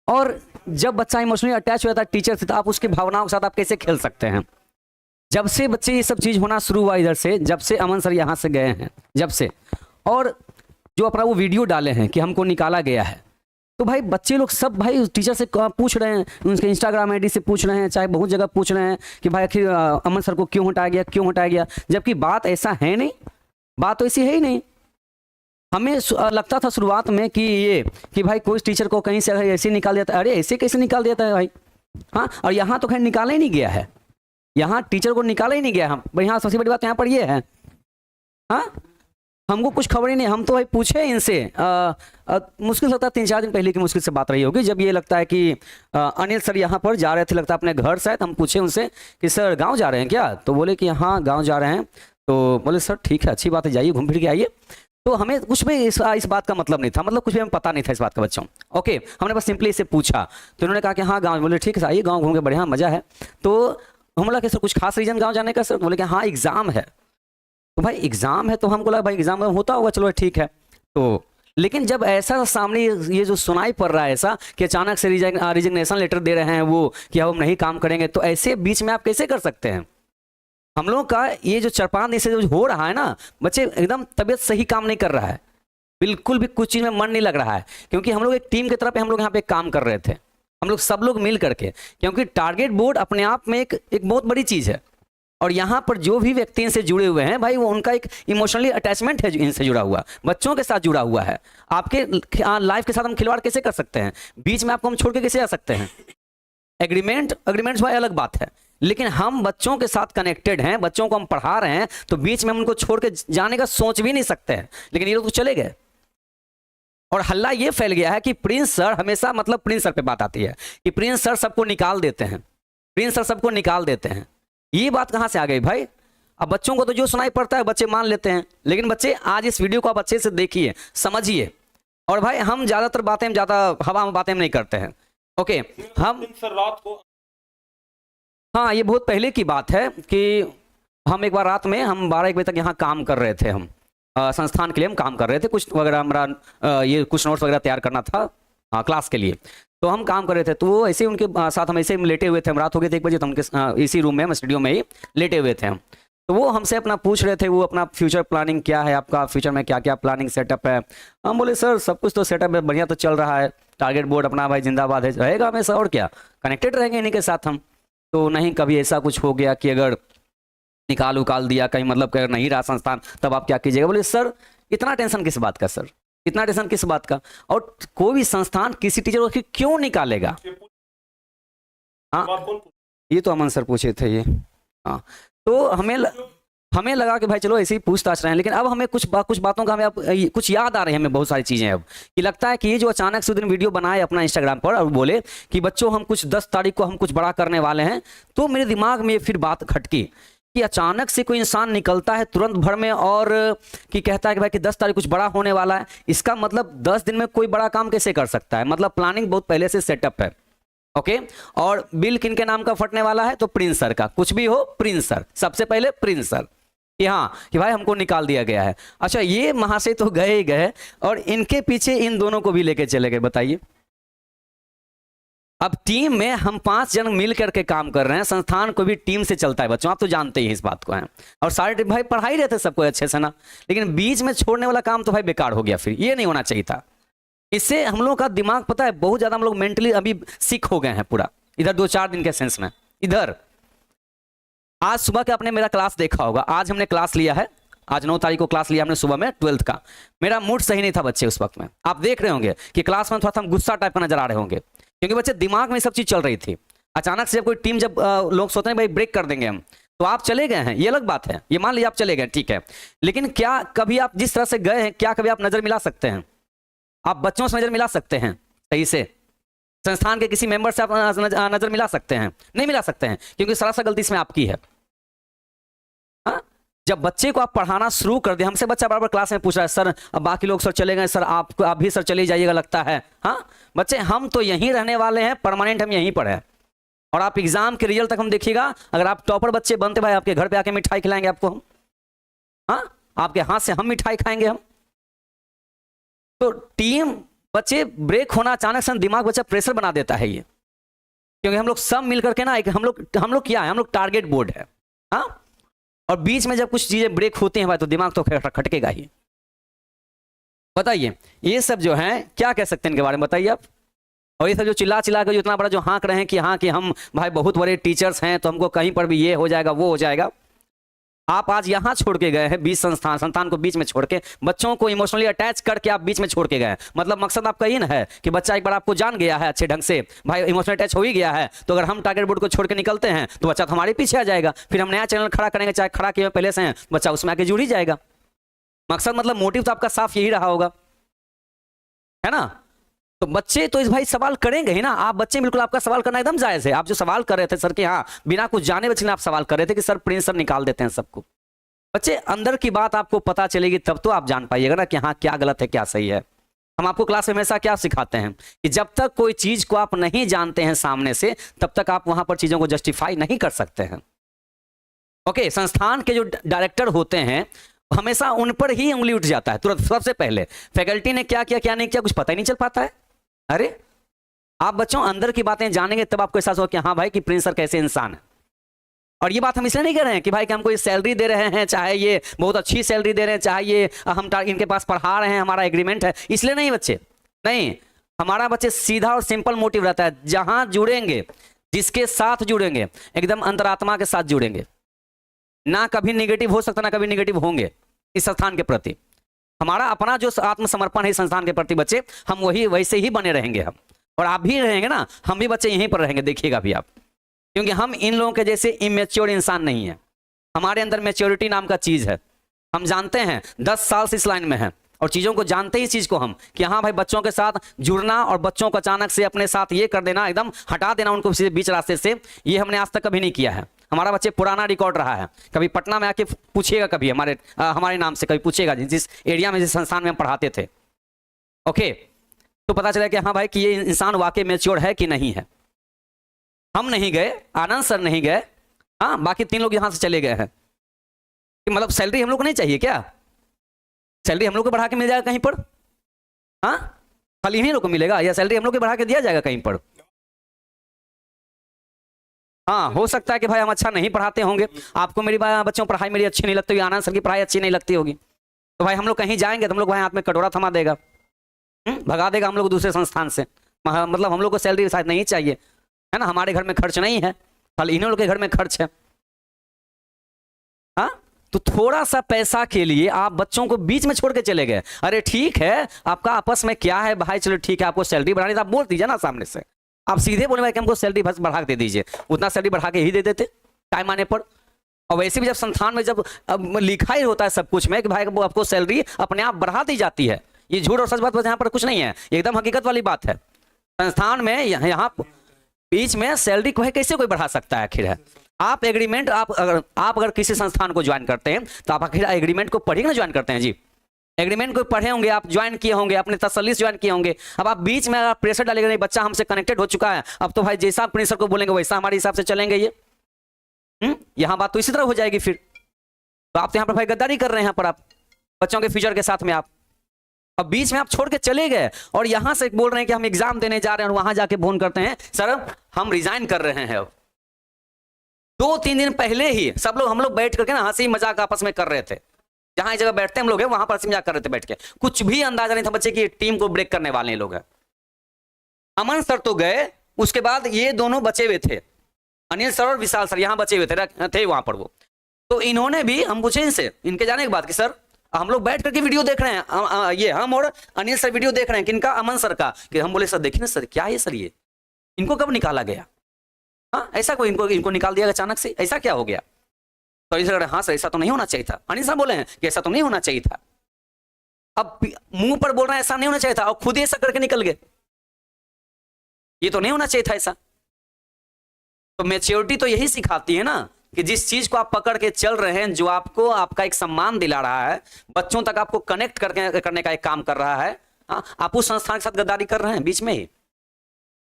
और जब बच्चा इमोशनली अटैच हो जाता है टीचर से, तो आप उसकी भावनाओं के साथ आप कैसे खेल सकते हैं। जब से बच्चे ये सब चीज़ होना शुरू हुआ इधर से, जब से अमन सर यहाँ से गए हैं, जब से, और जो अपना वो वीडियो डाले हैं कि हमको निकाला गया है, तो भाई बच्चे लोग सब भाई टीचर से पूछ रहे हैं, उनके इंस्टाग्राम आईडी से पूछ रहे हैं, चाहे बहुत जगह पूछ रहे हैं कि भाई आखिर अमन सर को क्यों हटाया गया, क्यों हटाया गया, जबकि बात ऐसा है नहीं, बात तो ऐसी है ही नहीं। हमें लगता था शुरुआत में कि भाई कोई टीचर को कहीं से ऐसे निकाल देता है, अरे ऐसे कैसे निकाल देता है भाई, हाँ। और यहाँ तो खैर निकाला ही नहीं गया है, यहाँ टीचर को निकाला ही नहीं गया। हम भाई, यहाँ सबसे बड़ी बात यहाँ पर ये है, हाँ, हमको कुछ खबर ही नहीं। हम तो भाई पूछे इनसे, मुश्किल से लगता है 3-4 दिन पहले की मुश्किल से बात रही होगी, जब ये लगता है कि अनिल सर यहाँ पर जा रहे थे, लगता है अपने घर शायद। हम पूछे उनसे कि सर गाँव जा रहे हैं क्या, तो बोले कि हाँ गाँव जा रहे हैं। तो बोले सर ठीक है, अच्छी बात है, जाइए घूम फिर के आइए। तो हमें कुछ भी इस बात का मतलब नहीं था, मतलब कुछ भी हमें पता नहीं था इस बात का बच्चों। ओके, हमने बस सिंपली इसे पूछा, तो इन्होंने कहा कि हाँ गाँव। बोले ठीक है आइए, गाँव घूम के बढ़िया मजा है। तो हम बोला कि सर कुछ खास रीजन गाँव जाने का सर, बोले कि हाँ एग्जाम है। तो भाई एग्जाम है, तो हमको लगा भाई एग्जाम होता होगा, चलो ठीक है। तो लेकिन जब ऐसा सामने ये जो सुनाई पड़ रहा है ऐसा कि अचानक से रिजिग्नेशन लेटर दे रहे हैं वो कि अब हम नहीं काम करेंगे, तो ऐसे बीच में आप कैसे कर सकते हैं। हम लोगों का ये जो 4-5 दिन से जो हो रहा है ना, बच्चे एकदम तबीयत सही काम नहीं कर रहा है, बिल्कुल भी कुछ चीज़ में मन नहीं लग रहा है, क्योंकि हम लोग एक टीम की तरफ हम लोग यहाँ पे काम कर रहे थे, हम लोग सब लोग मिल करके, क्योंकि टारगेट बोर्ड अपने आप में एक बहुत बड़ी चीज़ है। और यहाँ पर जो भी व्यक्ति इनसे जुड़े हुए हैं भाई, वो उनका एक इमोशनली अटैचमेंट है, इनसे जुड़ा हुआ, बच्चों के साथ जुड़ा हुआ है। आपके लाइफ के साथ हम खिलवाड़ कैसे कर सकते हैं, बीच में आपको हम छोड़ के कैसे आ सकते हैं। एग्रीमेंट्स भाई अलग बात है, लेकिन हम बच्चों के साथ कनेक्टेड हैं, बच्चों को हम पढ़ा रहे हैं, तो बीच में हम उनको छोड़ के जाने का सोच भी नहीं सकते हैं। लेकिन ये लोग तो चले गए, और हल्ला ये फैल गया है कि प्रिंस सर हमेशा, मतलब प्रिंस सर पे बात आती है कि प्रिंस सर सबको निकाल देते हैं, प्रिंस सर सबको निकाल देते हैं। ये बात कहाँ से आ गई भाई। अब बच्चों को तो जो सुनाई पड़ता है बच्चे मान लेते हैं, लेकिन बच्चे आज इस वीडियो को आप अच्छे से देखिए, समझिए। और भाई हम ज़्यादातर बातें, हम ज़्यादा हवा में बातें नहीं करते हैं। ओके, हम रात को, हाँ ये बहुत पहले की बात है कि हम एक बार रात में हम 12-1 बजे तक यहाँ काम कर रहे थे। हम संस्थान के लिए हम काम कर रहे थे, कुछ वगैरह हमारा ये कुछ नोट्स वगैरह तैयार करना था क्लास के लिए, तो हम काम कर रहे थे। तो वो ऐसे उनके साथ हम ऐसे लेटे हुए थे, हम रात हो गई थी 1 बजे, तो उनके इसी रूम में, हम स्टूडियो में ही लेटे हुए थे हम। तो वो हमसे अपना पूछ रहे थे, वो अपना फ्यूचर प्लानिंग क्या है, आपका फ्यूचर में क्या क्या प्लानिंग सेटअप है। हम बोले सर सब कुछ तो सेटअप है, बढ़िया तो चल रहा है, टारगेट बोर्ड अपना भाई जिंदाबाद है, रहेगा हमेशा, और क्या, कनेक्टेड रहेंगे इन्हीं के साथ हम। तो नहीं कभी ऐसा कुछ हो गया कि अगर निकाल उकाल दिया कहीं, मतलब अगर नहीं रहा संस्थान, तब आप क्या कीजिएगा। बोले सर इतना टेंशन किस बात का, सर इतना टेंशन किस बात का, और कोई भी संस्थान किसी टीचर को क्यों निकालेगा। हाँ ये तो अमन सर पूछे थे ये, हाँ। तो हमें हमें लगा कि भाई चलो ऐसे ही पूछताछ रहे हैं, लेकिन अब हमें कुछ बातों का हमें अब कुछ याद आ रही है हमें बहुत सारी चीज़ें अब, कि लगता है कि ये जो अचानक से दिन वीडियो बनाए अपना इंस्टाग्राम पर और बोले कि बच्चों हम कुछ 10 तारीख को हम कुछ बड़ा करने वाले हैं, तो मेरे दिमाग में फिर बात खटकी कि अचानक से कोई इंसान निकलता है तुरंत भर में और कि कहता है कि भाई कि 10 तारीख कुछ बड़ा होने वाला है। इसका मतलब 10 दिन में कोई बड़ा काम कैसे कर सकता है? मतलब प्लानिंग बहुत पहले से सेटअप है। ओके, और बिल किन के नाम का फटने वाला है? तो प्रिंस सर का। कुछ भी हो प्रिंस सर, सबसे पहले प्रिंस सर कि हाँ कि भाई हमको निकाल दिया गया है। अच्छा, ये महाशय तो गए ही गए और इनके पीछे इन दोनों को भी लेके चले गए। बताइए, अब टीम में हम 5 जन मिल करके काम कर रहे हैं, संस्थान को भी टीम से चलता है बच्चों, आप तो जानते ही इस बात को हैं। और सारे भाई पढ़ा ही रहे थे सबको अच्छे से ना, लेकिन बीच में छोड़ने वाला काम तो भाई बेकार हो गया, फिर ये नहीं होना चाहिए था। इससे हम लोग का दिमाग पता है बहुत ज्यादा हम लोग मेंटली अभी सिक हो गए हैं पूरा, इधर 2-4 दिन के सेंस में। इधर आज सुबह का आपने मेरा क्लास देखा होगा, आज हमने क्लास लिया है, आज 9 तारीख को क्लास लिया हमने सुबह में 12th का। मेरा मूड सही नहीं था बच्चे उस वक्त में, आप देख रहे होंगे कि क्लास में थोड़ा सा हम गुस्सा टाइप का नजर आ रहे होंगे, क्योंकि बच्चे दिमाग में सब चीज चल रही थी। अचानक से जब कोई टीम, जब लोग सोचते हैं भाई ब्रेक कर देंगे हम, तो आप चले गए हैं, ये अलग बात है, ये मान लीजिए आप चले गए, ठीक है, लेकिन क्या कभी आप जिस तरह से गए हैं, क्या कभी आप नजर मिला सकते हैं? आप बच्चों से नजर मिला सकते हैं सही से? संस्थान के किसी मेंबर से आप नजर मिला सकते हैं? नहीं मिला सकते हैं, क्योंकि सरासर गलती इसमें आपकी है। हाँ? जब बच्चे को आप पढ़ाना शुरू कर दे, हमसे बच्चा बराबर क्लास में पूछ रहा है, सर अब बाकी लोग सर चले गए, सर आप भी सर चले जाइएगा लगता है। हाँ बच्चे, हम तो यहीं रहने वाले हैं, परमानेंट हम यहीं पर है। और आप एग्जाम के रिजल्ट तक हम देखिएगा, अगर आप टॉपर बच्चे बनते भाई, आपके घर पे आके मिठाई खिलाएंगे आपको हम। हाँ, आपके हाथ से हम मिठाई खाएंगे हम। तो टीम बच्चे ब्रेक होना अचानक से दिमाग बच्चा प्रेशर बना देता है ये, क्योंकि हम लोग सब मिलकर के ना एक हम लोग क्या है, हम लोग टारगेट बोर्ड है। हाँ, और बीच में जब कुछ चीजें ब्रेक होती हैं भाई, तो दिमाग तो खटकेगा ही। बताइए, ये सब जो है क्या कह सकते हैं इनके बारे में, बताइए आप। और ये सब जो चिल्ला के जो इतना बड़ा जो हाँक रहे हैं कि हाँ कि हम भाई बहुत बड़े टीचर्स हैं, तो हमको कहीं पर भी ये हो जाएगा वो हो जाएगा। आप आज यहाँ छोड़ के गए हैं, बीच संस्थान को बीच में छोड़ के, बच्चों को इमोशनली अटैच करके आप बीच में छोड़ के गए। मतलब मकसद आपका ये ना है कि बच्चा एक बार आपको जान गया है अच्छे ढंग से, भाई इमोशनल अटैच हो ही गया है, तो अगर हम टारगेट बोर्ड को छोड़ के निकलते हैं तो बच्चा तो हमारे पीछे आ जाएगा, फिर हम नया चैनल खड़ा करेंगे, चाहे खड़ा किए पहले से हैं, बच्चा उसमें आके जुड़ ही जाएगा। मकसद मतलब मोटिव तो आपका साफ यही रहा होगा, है ना। तो बच्चे तो इस भाई सवाल करेंगे ही ना। आप बच्चे बिल्कुल, आपका सवाल करना एकदम जायज है। आप जो सवाल कर रहे थे सर कि हाँ बिना कुछ जाने बच्चे ने आप सवाल कर रहे थे कि सर प्रिंस सर निकाल देते हैं सबको। बच्चे अंदर की बात आपको पता चलेगी तब तो आप जान पाइएगा ना कि हाँ क्या गलत है क्या सही है। हम आपको क्लास में हमेशा क्या सिखाते हैं कि जब तक कोई चीज को आप नहीं जानते हैं सामने से, तब तक आप वहां पर चीजों को जस्टिफाई नहीं कर सकते हैं। ओके, संस्थान के जो डायरेक्टर होते हैं हमेशा उन पर ही उंगली उठ जाता है तुरंत। सबसे पहले फैकल्टी ने क्या किया क्या नहीं किया कुछ पता ही नहीं चल पाता है। अरे आप बच्चों अंदर की बातें जानेंगे तब आपको एहसास होगा कि हाँ भाई कि प्रिंस सर कैसे इंसान है। और ये बात हम इसलिए नहीं कर रहे हैं कि भाई कि हमको ये सैलरी दे रहे हैं, चाहे ये बहुत अच्छी सैलरी दे रहे हैं, चाहे ये हम इनके पास पढ़ा रहे हैं, हमारा एग्रीमेंट है, इसलिए नहीं बच्चे। नहीं, हमारा बच्चे सीधा और सिंपल मोटिव रहता है, जहां जुड़ेंगे, जिसके साथ जुड़ेंगे, एकदम अंतरात्मा के साथ जुड़ेंगे। ना कभी निगेटिव हो सकता, ना कभी निगेटिव होंगे इस संस्थान के प्रति। हमारा अपना जो आत्मसमर्पण है संस्थान के प्रति बच्चे, हम वही वैसे ही बने रहेंगे हम। और आप भी रहेंगे ना, हम भी बच्चे यहीं पर रहेंगे, देखिएगा भी आप। क्योंकि हम इन लोगों के जैसे इमेच्योर इंसान नहीं है। हमारे अंदर मैच्योरिटी नाम का चीज है। हम जानते हैं 10 साल से इस लाइन में है और चीजों को जानते ही इस चीज को हम कि हाँ भाई बच्चों के साथ जुड़ना और बच्चों को अचानक से अपने साथ ये कर देना, एकदम हटा देना उनको बीच रास्ते से, ये हमने आज तक कभी नहीं किया है। हमारा बच्चे पुराना रिकॉर्ड रहा है। कभी पटना में आके पूछिएगा, कभी हमारे नाम से कभी पूछिएगा जिस एरिया में जिस संस्थान में हम पढ़ाते थे, ओके, तो पता चला कि हाँ भाई कि ये इंसान वाकई मैच्योर है कि नहीं है। हम नहीं गए, आनंद सर नहीं गए, हाँ बाकी 3 लोग यहां से चले गए हैं। कि मतलब सैलरी हम लोग को नहीं चाहिए क्या? सैलरी हम लोग को बढ़ा के मिल जाएगा कहीं पर? हाँ, खाली इन्हीं लोग को मिलेगा या सैलरी हम लोग को बढ़ा के दिया जाएगा कहीं पर? हाँ, हो सकता है कि भाई हम अच्छा नहीं पढ़ाते होंगे, आपको मेरी बच्चों पढ़ाई मेरी अच्छी नहीं लगती होगी, आनंद सर की पढ़ाई अच्छी नहीं लगती होगी, तो भाई हम लोग कहीं जाएंगे तो हम लोग भाई हाथ में कटोरा थमा देगा, भगा देगा हम लोग दूसरे संस्थान से। मतलब हम लोग को सैलरी शायद नहीं चाहिए, है ना, हमारे घर में खर्च नहीं है, खाली इन्हीं लोग के घर में खर्च है। हाँ, तो थोड़ा सा पैसा के लिए आप बच्चों को बीच में छोड़ के चले गए। अरे ठीक है, आपका आपस में क्या है भाई, चलो ठीक है, आपको सैलरी बढ़ानी तो आप बोल दीजिए ना सामने से। आप सीधे बोले भाई कि हमको सैलरी बस बढ़ा के दे दीजिए, उतना सैलरी बढ़ा के ही दे देते टाइम आने पर। और वैसे भी जब संस्थान में जब अब लिखा ही होता है सब कुछ में कि भाई वो आपको सैलरी अपने आप बढ़ा दी जाती है, ये झूठ और सच बात यहाँ पर कुछ नहीं है, एकदम हकीकत वाली बात है। संस्थान में यहाँ बीच में सैलरी को है कैसे कोई बढ़ा सकता है? आखिर है आप एग्रीमेंट, आप अगर किसी संस्थान को ज्वाइन करते हैं तो आप आखिर एग्रीमेंट को पढ़िए ना ज्वाइन करते हैं जी। एग्रीमेंट को पढ़े होंगे, आप ज्वाइन किए होंगे, अपने तसल्ली से ज्वाइन किए होंगे। अब आप बीच में अगर प्रेशर डालेंगे, नहीं बच्चा हमसे कनेक्टेड हो चुका है, अब तो भाई जैसा प्रिंसिपल को बोलेंगे वैसा हमारे हिसाब से चलेंगे ये। यहाँ बात तो इसी तरह हो जाएगी फिर। तो आप तो यहाँ पर भाई गद्दारी कर रहे हैं यहाँ पर, आप बच्चों के फ्यूचर के साथ में आप। अब बीच में आप छोड़ के चले गए और यहां से बोल रहे हैं कि हम एग्जाम देने जा रहे हैं, और वहां जाके फोन करते हैं सर हम रिजाइन कर रहे हैं। अब 2-3 दिन पहले ही सब लोग हम लोग बैठ करके ना हंसी मजाक आपस में कर रहे थे, जहां जगह बैठते हैं हम लोग वहां पर हंसी मजाक कर रहे थे बैठ के। कुछ भी अंदाजा नहीं था बच्चे की टीम को ब्रेक करने वाले लोग हैं। अमन सर तो गए, उसके बाद ये दोनों बचे हुए थे, अनिल सर और विशाल सर यहाँ बचे हुए थे वहां पर वो। तो इन्होंने भी, हम पूछे इनसे इनके जाने के बाद कि सर हम लोग बैठ करके वीडियो देख रहे हैं, ये हम और अनिल सर वीडियो देख रहे हैं किनका, अमन सर का। कि हम बोले सर देखिए ना सर क्या है सर, ये इनको कब निकाला गया? हाँ ऐसा कोई इनको निकाल दिया अचानक से, ऐसा क्या हो गया? तो अनिल सर हाँ सर ऐसा तो नहीं होना चाहिए था। अनिल सर बोले हैं कि ऐसा तो नहीं होना चाहिए था। अब मुंह पर बोल रहे हैं ऐसा नहीं होना चाहिए था और खुद ही ऐसा करके निकल गए, ये तो नहीं होना चाहिए था ऐसा। तो मैच्योरिटी तो यही सिखाती है ना कि जिस चीज को आप पकड़ के चल रहे हैं, जो आपको आपका एक सम्मान दिला रहा है, बच्चों तक आपको कनेक्ट करने का एक काम कर रहा है, आप उस संस्थान के साथ गद्दारी कर रहे हैं बीच में ही।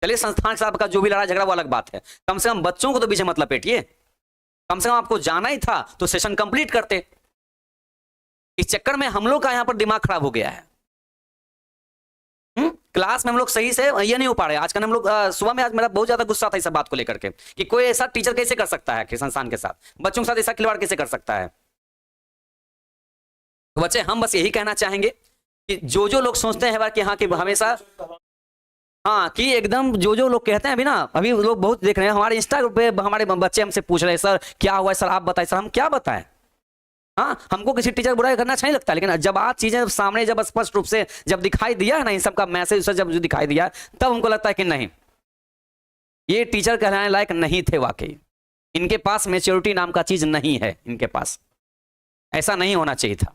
चलिए संस्थान के साथ आपका जो भी लड़ाई झगड़ा वो अलग बात है, कम से कम बच्चों को तो बीच में मत लपेटिए। कम से कम आपको जाना ही था तो सेशन कंप्लीट करते। इस चक्कर में हम लोग का यहां पर दिमाग खराब हो गया है। क्लास में हम लोग सही से ये नहीं हो पा रहे। आज कल हम लोग सुबह में आज मेरा बहुत ज्यादा गुस्सा था इस बात को लेकर के कि कोई ऐसा टीचर कैसे कर सकता है कि संस्थान के साथ, बच्चों के साथ ऐसा खिलवाड़ कैसे कर सकता है। तो बच्चे हम बस यही कहना चाहेंगे कि जो लोग सोचते हैं कि हाँ कि हमेशा हाँ कि एकदम जो लोग कहते हैं अभी ना, अभी लोग बहुत देख रहे हैं हमारे इंस्टा पे, हमारे बच्चे हमसे पूछ रहे हैं सर क्या हुआ है सर आप बताएं। सर हम क्या बताएं? हाँ हमको किसी टीचर बुराई करना अच्छा नहीं लगता, लेकिन जब आज चीजें सामने जब स्पष्ट रूप से जब दिखाई दिया है ना, इन सबका मैसेज जब जो दिखाई दिया तब हमको लगता है कि नहीं ये टीचर कहलाने लायक नहीं थे। वाकई इनके पास मैच्योरिटी नाम का चीज नहीं है, इनके पास ऐसा नहीं होना चाहिए था।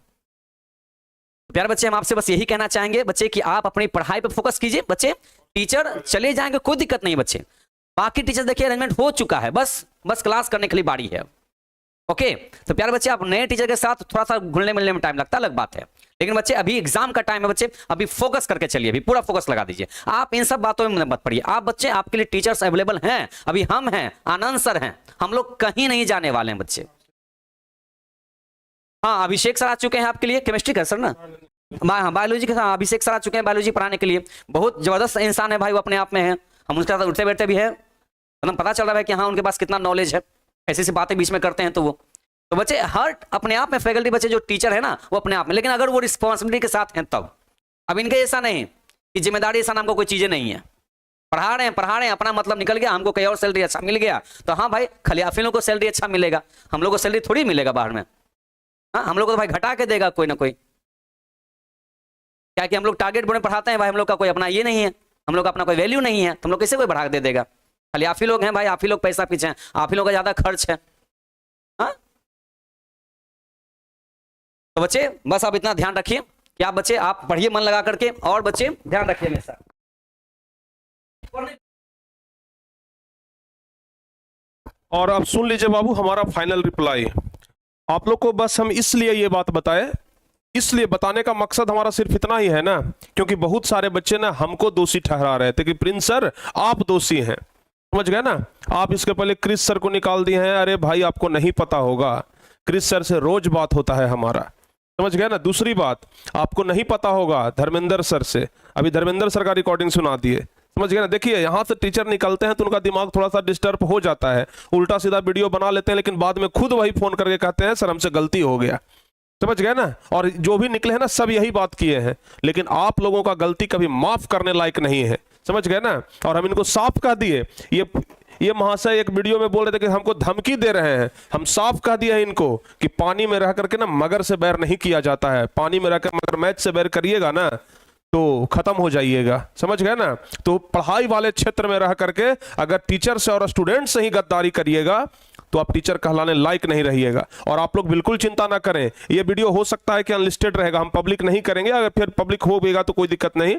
प्यारे बच्चे हम आपसे बस यही कहना चाहेंगे बच्चे कि आप अपनी पढ़ाई पे फोकस कीजिए। बच्चे टीचर चले जाएंगे कोई दिक्कत नहीं, बच्चे बाकी टीचर देखिए अरेंजमेंट हो चुका है, बस क्लास करने के लिए बारी है। ओके तो प्यारे बच्चे आप नए टीचर के साथ थोड़ा सा घुलने मिलने में टाइम लगता है, अलग बात है, लेकिन बच्चे अभी एग्जाम का टाइम है, बच्चे अभी फोकस करके चलिए, अभी पूरा फोकस लगा दीजिए। आप इन सब बातों में मत पड़िए। आप बच्चे आपके लिए टीचर्स अवेलेबल हैं, अभी हम हैं, आनंद सर हैं, हम लोग कहीं नहीं जाने वाले हैं बच्चे। हाँ अभिषेक सर आ चुके हैं आपके लिए, केमिस्ट्री का सर ना, बायोलॉजी के साथ अभिषेक सर आ चुके हैं बायोलॉजी पढ़ाने के लिए। बहुत जबरदस्त इंसान है भाई वो अपने आप में है, हम उसके साथ उठते बैठते भी है, मतलब पता चल रहा है कि हाँ उनके पास कितना नॉलेज है, ऐसी बातें बीच में करते हैं। तो बच्चे हर अपने आप में फैकल्टी बच्चे जो टीचर है ना वो अपने आप में, लेकिन अगर वो रिस्पॉन्सिबिलिटी के साथ हैं तब। अब इनके ऐसा नहीं कि जिम्मेदारी ऐसा नाम को कोई चीजें नहीं है, पढ़ा रहे हैं अपना मतलब निकल गया, हमको कहीं और सैलरी अच्छा मिल गया तो हाँ भाई खलियाफिलों को सैलरी अच्छा मिलेगा, हम लोग को सैलरी थोड़ी मिलेगा बाहर में। हाँ हम लोग को तो भाई घटा के देगा कोई ना कोई, क्या कि हम लोग टारगेट बोर्ड में पढ़ाते हैं भाई, हम लोग का कोई अपना ये नहीं है, हम लोग का अपना कोई वैल्यू नहीं है, तो हम लोग कैसे कोई बढ़ा के दे देगा? खाली आप ही लोग हैं भाई, आप ही लोग पैसा पीछे हैं, आप ही लोग का ज्यादा खर्च है। हाँ तो बच्चे बस आप इतना ध्यान रखिए कि आप बच्चे आप पढ़िए मन लगा करके, और बच्चे ध्यान रखिए हमेशा। और अब सुन लीजिए बाबू हमारा फाइनल रिप्लाई। आप लोग को बस हम इसलिए ये बात बताए, इसलिए बताने का मकसद हमारा सिर्फ इतना ही है ना, क्योंकि बहुत सारे बच्चे ना हमको दोषी ठहरा रहे थे कि प्रिंस सर आप दोषी हैं, समझ गए ना। आप इसके पहले क्रिस सर को निकाल दिए हैं, अरे भाई आपको नहीं पता होगा, क्रिस सर से रोज बात होता है हमारा, समझ गए ना। दूसरी बात आपको नहीं पता होगा धर्मेंद्र सर से, अभी धर्मेंद्र सर का रिकॉर्डिंग सुना दिए, समझ गए ना। देखिए यहाँ से टीचर निकलते हैं तो उनका दिमाग थोड़ा सा डिस्टर्ब हो जाता है, उल्टा सीधा वीडियो बना लेते हैं, लेकिन बाद में खुद वही फोन करके कहते हैं सर हमसे गलती हो गया, समझ गए ना। और जो भी निकले हैं ना सब यही बात किए हैं, लेकिन आप लोगों का गलती कभी माफ करने लायक नहीं है, समझ गए ना। और हम इनको साफ कह दिए, ये महाशय एक वीडियो में बोल रहे थे कि हमको धमकी दे रहे हैं, हम साफ कह दिए हैं इनको कि पानी में रह करके ना मगर से बैर नहीं किया जाता है, पानी में रहकर मगर मैच से बैर करिएगा ना तो खत्म हो जाइएगा, समझ गए ना। तो पढ़ाई वाले क्षेत्र में रह करके अगर टीचर से और स्टूडेंट से ही गद्दारी करिएगा तो आप टीचर कहलाने लायक नहीं रहिएगा। और आप लोग बिल्कुल चिंता ना करें, ये वीडियो हो सकता है कि अनलिस्टेड रहेगा, हम पब्लिक नहीं करेंगे, अगर फिर पब्लिक हो गएगा तो कोई दिक्कत नहीं।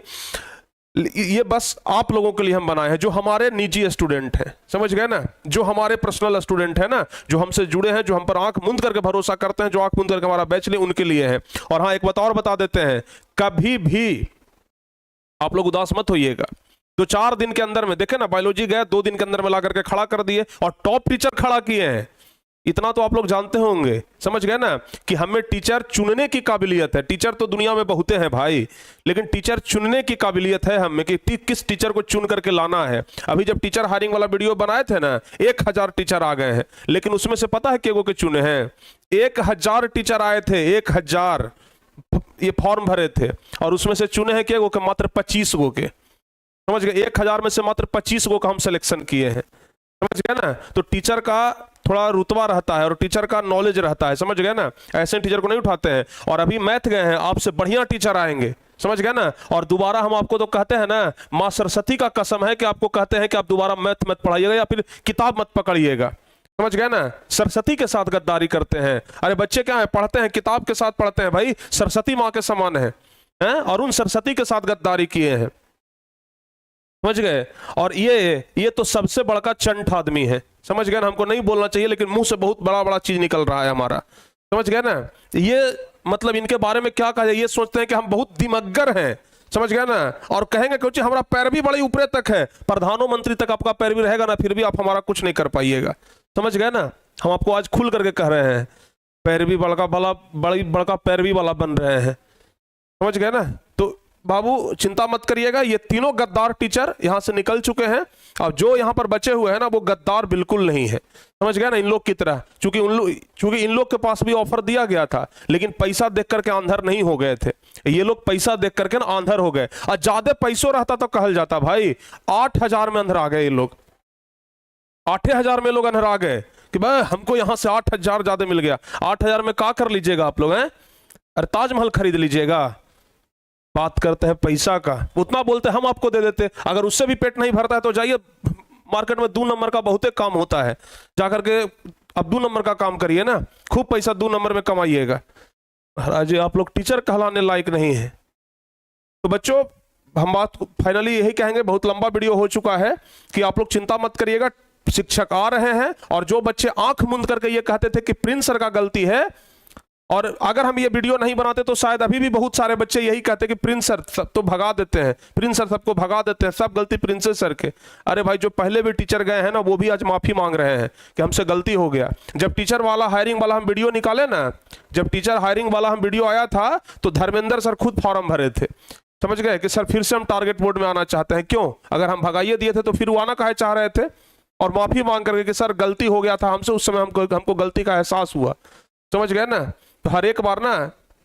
ये बस आप लोगों के लिए हम बनाए हैं जो हमारे निजी स्टूडेंट हैं, समझ गए ना, जो हमारे पर्सनल स्टूडेंट हैं ना, जो हमसे जुड़े हैं, जो हम पर आंख मूंद करके भरोसा करते हैं, जो आंख मूंद करके हमारा बैच ले, उनके लिए है। और हाँ, एक बात और बता देते हैं, कभी भी आप लोग उदास मत होइएगा। 2-4 दिन के अंदर में देखे ना, बायोलॉजी गए 2 दिन के अंदर में ला करके खड़ा कर दिए और टॉप टीचर खड़ा किए हैं। इतना तो आप लोग जानते होंगे, समझ गए ना, कि हमें टीचर चुनने की काबिलियत है। टीचर तो दुनिया में बहुते हैं भाई, लेकिन टीचर चुनने की काबिलियत है हमें कि किस टीचर को चुन करके लाना है। अभी जब टीचर हायरिंग वाला वीडियो बनाए थे ना, 1000 टीचर आ गए हैं, लेकिन उसमें से पता है केगो के चुने हैं? 1000 टीचर आए थे, 1000 ये फॉर्म भरे थे, और उसमें से चुने हैं केगो के? मात्र 25 गो के, समझ गए। 1000 में से मात्र 25 गो का हम सिलेक्शन किए हैं, समझ गए ना। तो टीचर का थोड़ा रुतबा रहता है और टीचर का नॉलेज रहता है, समझ गए ना, ऐसे टीचर को नहीं उठाते हैं। और अभी मैथ गए हैं, आपसे बढ़िया टीचर आएंगे, समझ गए ना। और दोबारा हम आपको तो कहते हैं ना, माँ सरस्वती का कसम है कि आपको कहते हैं कि आप दोबारा मैथ मत पढ़ाइएगा या फिर किताब मत पकड़िएगा, समझ गए ना। सरस्वती के साथ गद्दारी करते हैं। अरे बच्चे क्या है, पढ़ते हैं, किताब के साथ पढ़ते हैं भाई, सरस्वती माँ के समान है, और उन सरस्वती के साथ गद्दारी किए हैं, समझ गए। और ये तो सबसे बड़ा चंट आदमी है, समझ गए ना। हमको नहीं बोलना चाहिए, लेकिन मुंह से बहुत बड़ा बड़ा चीज निकल रहा है हमारा, समझ गए ना। ये मतलब इनके बारे में क्या कहा जाए, ये सोचते हैं कि हम बहुत दिमग्गर हैं, समझ गए ना। और कहेंगे कि हमारा पैरवी बड़ी ऊपरे तक है, प्रधानमंत्री तक आपका पैरवी रहेगा ना, फिर भी आप हमारा कुछ नहीं कर पाइएगा, समझ गए ना। हम आपको आज खुल करके कह रहे हैं, पैरवी बड़ी बड़का पैरवी वाला बन रहे हैं, समझ गए ना। तो बाबू चिंता मत करिएगा, ये तीनों गद्दार टीचर यहां से निकल चुके हैं, और जो यहां पर बचे हुए हैं ना, वो गद्दार बिल्कुल नहीं है, समझ गए ना, इन लोग की तरह। चूंकि इन लोग के पास भी ऑफर दिया गया था, लेकिन पैसा देख करके आंधर नहीं हो गए थे। ये लोग पैसा देख करके ना आंधर हो गए, और ज्यादा पैसों रहता तो कहल जाता भाई। 8000 में अंधर आ गए ये लोग, 8000 में लोग अंधर आ गए कि भाई हमको यहां से 8000 ज्यादा मिल गया। 8000 में क्या कर लीजिएगा आप लोग हैं? अरे ताजमहल खरीद लीजिएगा। बात करते हैं पैसा का, उतना बोलते हम आपको दे देते। अगर उससे भी पेट नहीं भरता है तो जाइए मार्केट में 2 नंबर का बहुत काम होता है, जाकर के अब 2 नंबर का काम करिए ना, खूब पैसा 2 नंबर में कमाइएगा। महाराज आप लोग टीचर कहलाने लायक नहीं है। तो बच्चों हम बात फाइनली यही कहेंगे, बहुत लंबा वीडियो हो चुका है, कि आप लोग चिंता मत करिएगा, शिक्षक आ रहे हैं। और जो बच्चे आंख मूंद करके ये कहते थे कि प्रिंस सर का गलती है, और अगर हम ये वीडियो नहीं बनाते तो शायद अभी भी बहुत सारे बच्चे यही कहते कि प्रिंस सर सब तो भगा देते हैं, प्रिंस सर सबको भगा देते हैं, सब गलती प्रिंसेस सर के। अरे भाई जो पहले भी टीचर गए हैं ना, वो भी आज माफी मांग रहे हैं कि हमसे गलती हो गया। जब टीचर वाला हायरिंग वाला हम वीडियो निकाले ना, जब टीचर हायरिंग वाला हम वीडियो आया था, तो धर्मेंद्र सर खुद फॉर्म भरे थे, समझ गए, कि सर फिर से हम टारगेट बोर्ड में आना चाहते हैं। क्यों? अगर हम भगाइए दिए थे तो फिर वो आना काहे चाह रहे थे? और माफी मांग करके कि सर गलती हो गया था हमसे, उस समय हमको गलती का एहसास हुआ, समझ गए ना। तो हर एक बार ना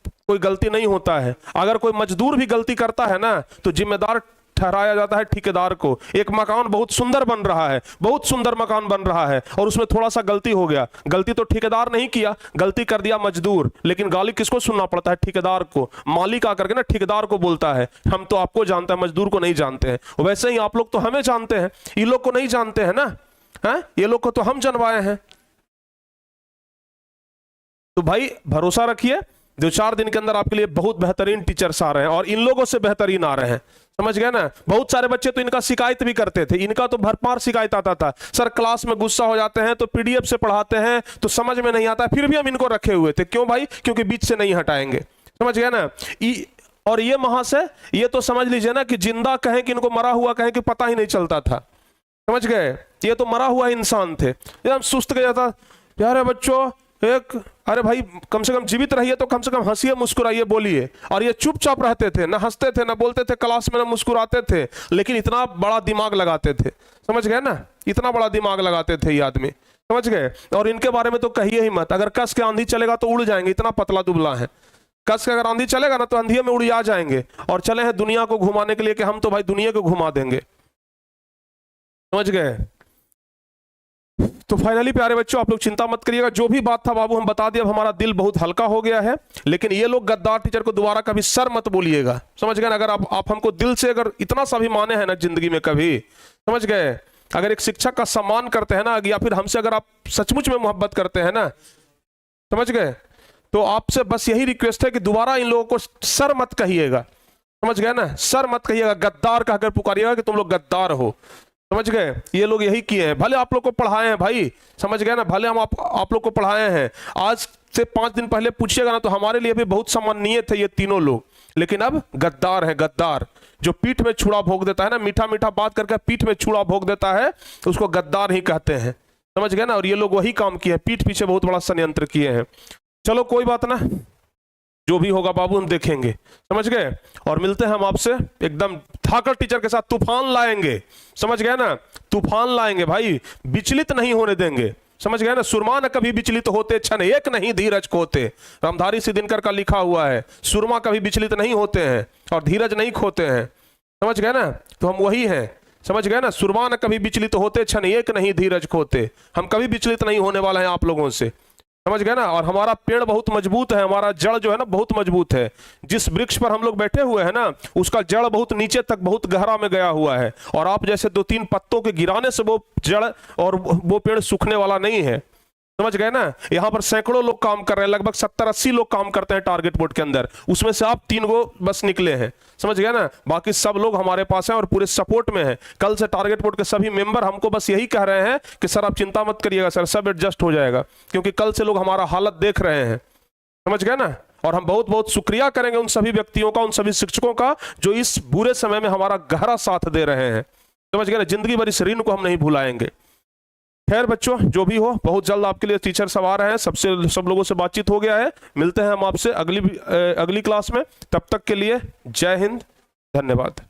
कोई गलती नहीं होता है। अगर कोई मजदूर भी गलती करता है ना, तो जिम्मेदार ठहराया जाता है ठेकेदार को। एक मकान बहुत सुंदर बन रहा है, बहुत सुंदर मकान बन रहा है, और उसमें थोड़ा सा गलती हो गया, गलती तो ठेकेदार नहीं किया, गलती कर दिया मजदूर, लेकिन गाली किसको सुनना पड़ता है? ठेकेदार को। मालिक आकर के ना ठेकेदार को बोलता है हम तो आपको जानते हैं, मजदूर को नहीं जानते हैं। वैसे ही आप लोग तो हमें जानते हैं, ये लोग को नहीं जानते हैं ना, है? ये लोग को तो हम जनवाए हैं। तो भाई भरोसा रखिए, 2-4 दिन के अंदर आपके लिए बहुत बेहतरीन टीचर्स आ रहे हैं, और इन लोगों से बेहतरीन आ रहे हैं, समझ गए ना। बहुत सारे बच्चे तो इनका शिकायत भी करते थे, इनका तो भरमार शिकायत आता था, सर क्लास में गुस्सा हो जाते हैं तो पीडीएफ से पढ़ाते हैं तो समझ में नहीं आता, फिर भी हम इनको रखे हुए थे। क्यों भाई? क्योंकि बीच से नहीं हटाएंगे, समझ गए ना। और ये महाशय, ये तो समझ लीजिए ना कि जिंदा कहें कि इनको मरा हुआ कहें कि पता ही नहीं चलता था, समझ गए। ये तो मरा हुआ इंसान थे, एकदम सुस्त गया था। प्यारे बच्चों अरे भाई कम से कम जीवित रहिए, तो कम से कम हंसिए, मुस्कुराइए, बोलिए। और ये चुपचाप रहते थे, ना हंसते थे, ना बोलते थे क्लास में, ना मुस्कुराते थे, लेकिन इतना बड़ा दिमाग लगाते थे, समझ गए ना। इतना बड़ा दिमाग लगाते थे ये आदमी, समझ गए। और इनके बारे में तो कहिए ही मत, अगर कस के आंधी चलेगा तो उड़ जाएंगे, इतना पतला दुबला है। कस के अगर आंधी चलेगा ना तो आंधिये में उड़ जाएंगे, और चले हैं दुनिया को घुमाने के लिए कि हम तो भाई दुनिया को घुमा देंगे, समझ गए। तो फाइनली प्यारे बच्चों आप लोग चिंता मत करिएगा, जो भी बात था बाबू हम बता दिए, अब हमारा दिल बहुत हल्का हो गया है। लेकिन ये लोग गद्दार टीचर को दोबारा कभी सर मत बोलिएगा, समझ गए ना। अगर आप हमको दिल से अगर इतना सा भी माने हैं ना जिंदगी में कभी, समझ गए, अगर एक शिक्षक का सम्मान करते हैं ना, या फिर हमसे अगर आप सचमुच में मोहब्बत करते हैं ना, समझ गए, तो आपसे बस यही रिक्वेस्ट है कि दोबारा इन लोगों को सर मत कहिएगा, समझ गए ना, सर मत कहिएगा, गद्दार का अगर पुकारिएगा कि तुम लोग गद्दार हो, समझ गए। ये लोग यही किए हैं, भले आप लोग को पढ़ाए हैं भाई, समझ गए ना, भले हम आप लोग को पढ़ाए हैं, आज से 5 दिन पहले पूछिएगा ना तो हमारे लिए भी बहुत सम्माननीय थे ये तीनों लोग, लेकिन अब गद्दार है, गद्दार। जो पीठ में छुरा भोग देता है ना, मीठा मीठा बात करके पीठ में छुरा भोग देता है, तो उसको गद्दार ही कहते हैं, समझ गए ना। और ये लोग वही काम किए हैं, पीठ पीछे बहुत बड़ा षड्यंत्र किए हैं। चलो कोई बात ना, जो भी होगा बाबू हम देखेंगे, समझ गए। और मिलते हैं हम आपसे एकदम धाकड़ टीचर के साथ, तूफान लाएंगे, समझ गए ना, तूफान लाएंगे भाई, विचलित नहीं होने देंगे, समझ गए ना। सुरमा न कभी विचलित होते, क्षण एक नहीं धीरज खोते, रामधारी सिंह दिनकर का लिखा हुआ है। सुरमा कभी विचलित नहीं होते हैं और धीरज नहीं खोते हैं, समझ गए ना। तो हम वही हैं, समझ गए ना। सुरमा न कभी विचलित होते, क्षण एक नहीं धीरज खोते, हम कभी विचलित नहीं होने वाले हैं आप लोगों से, समझ गए ना। और हमारा पेड़ बहुत मजबूत है, हमारा जड़ जो है ना बहुत मजबूत है। जिस वृक्ष पर हम लोग बैठे हुए हैं ना, उसका जड़ बहुत नीचे तक बहुत गहरा में गया हुआ है, और आप जैसे 2-3 पत्तों के गिराने से वो जड़ और वो पेड़ सूखने वाला नहीं है, समझ गए ना। यहाँ पर सैकड़ों लोग काम कर रहे हैं, लगभग 70-80 लोग काम करते हैं टारगेट बोर्ड के अंदर, उसमें से आप 3 गो बस निकले हैं, समझ गए ना। बाकी सब लोग हमारे पास हैं और पूरे सपोर्ट में हैं। कल से टारगेट बोर्ड के सभी मेंबर हमको बस यही कह रहे हैं कि सर आप चिंता मत करिएगा सर, सब एडजस्ट हो जाएगा, क्योंकि कल से लोग हमारा हालत देख रहे हैं, समझ गए ना। और हम बहुत बहुत शुक्रिया करेंगे उन सभी व्यक्तियों का, उन सभी शिक्षकों का जो इस बुरे समय में हमारा गहरा साथ दे रहे हैं, समझ गए ना। जिंदगी भर इस ऋण को हम नहीं भुलाएंगे। खैर बच्चों, जो भी हो, बहुत जल्द आपके लिए टीचर सब आ रहे हैं, सब लोगों से बातचीत हो गया है। मिलते हैं हम आपसे अगली क्लास में, तब तक के लिए जय हिंद, धन्यवाद।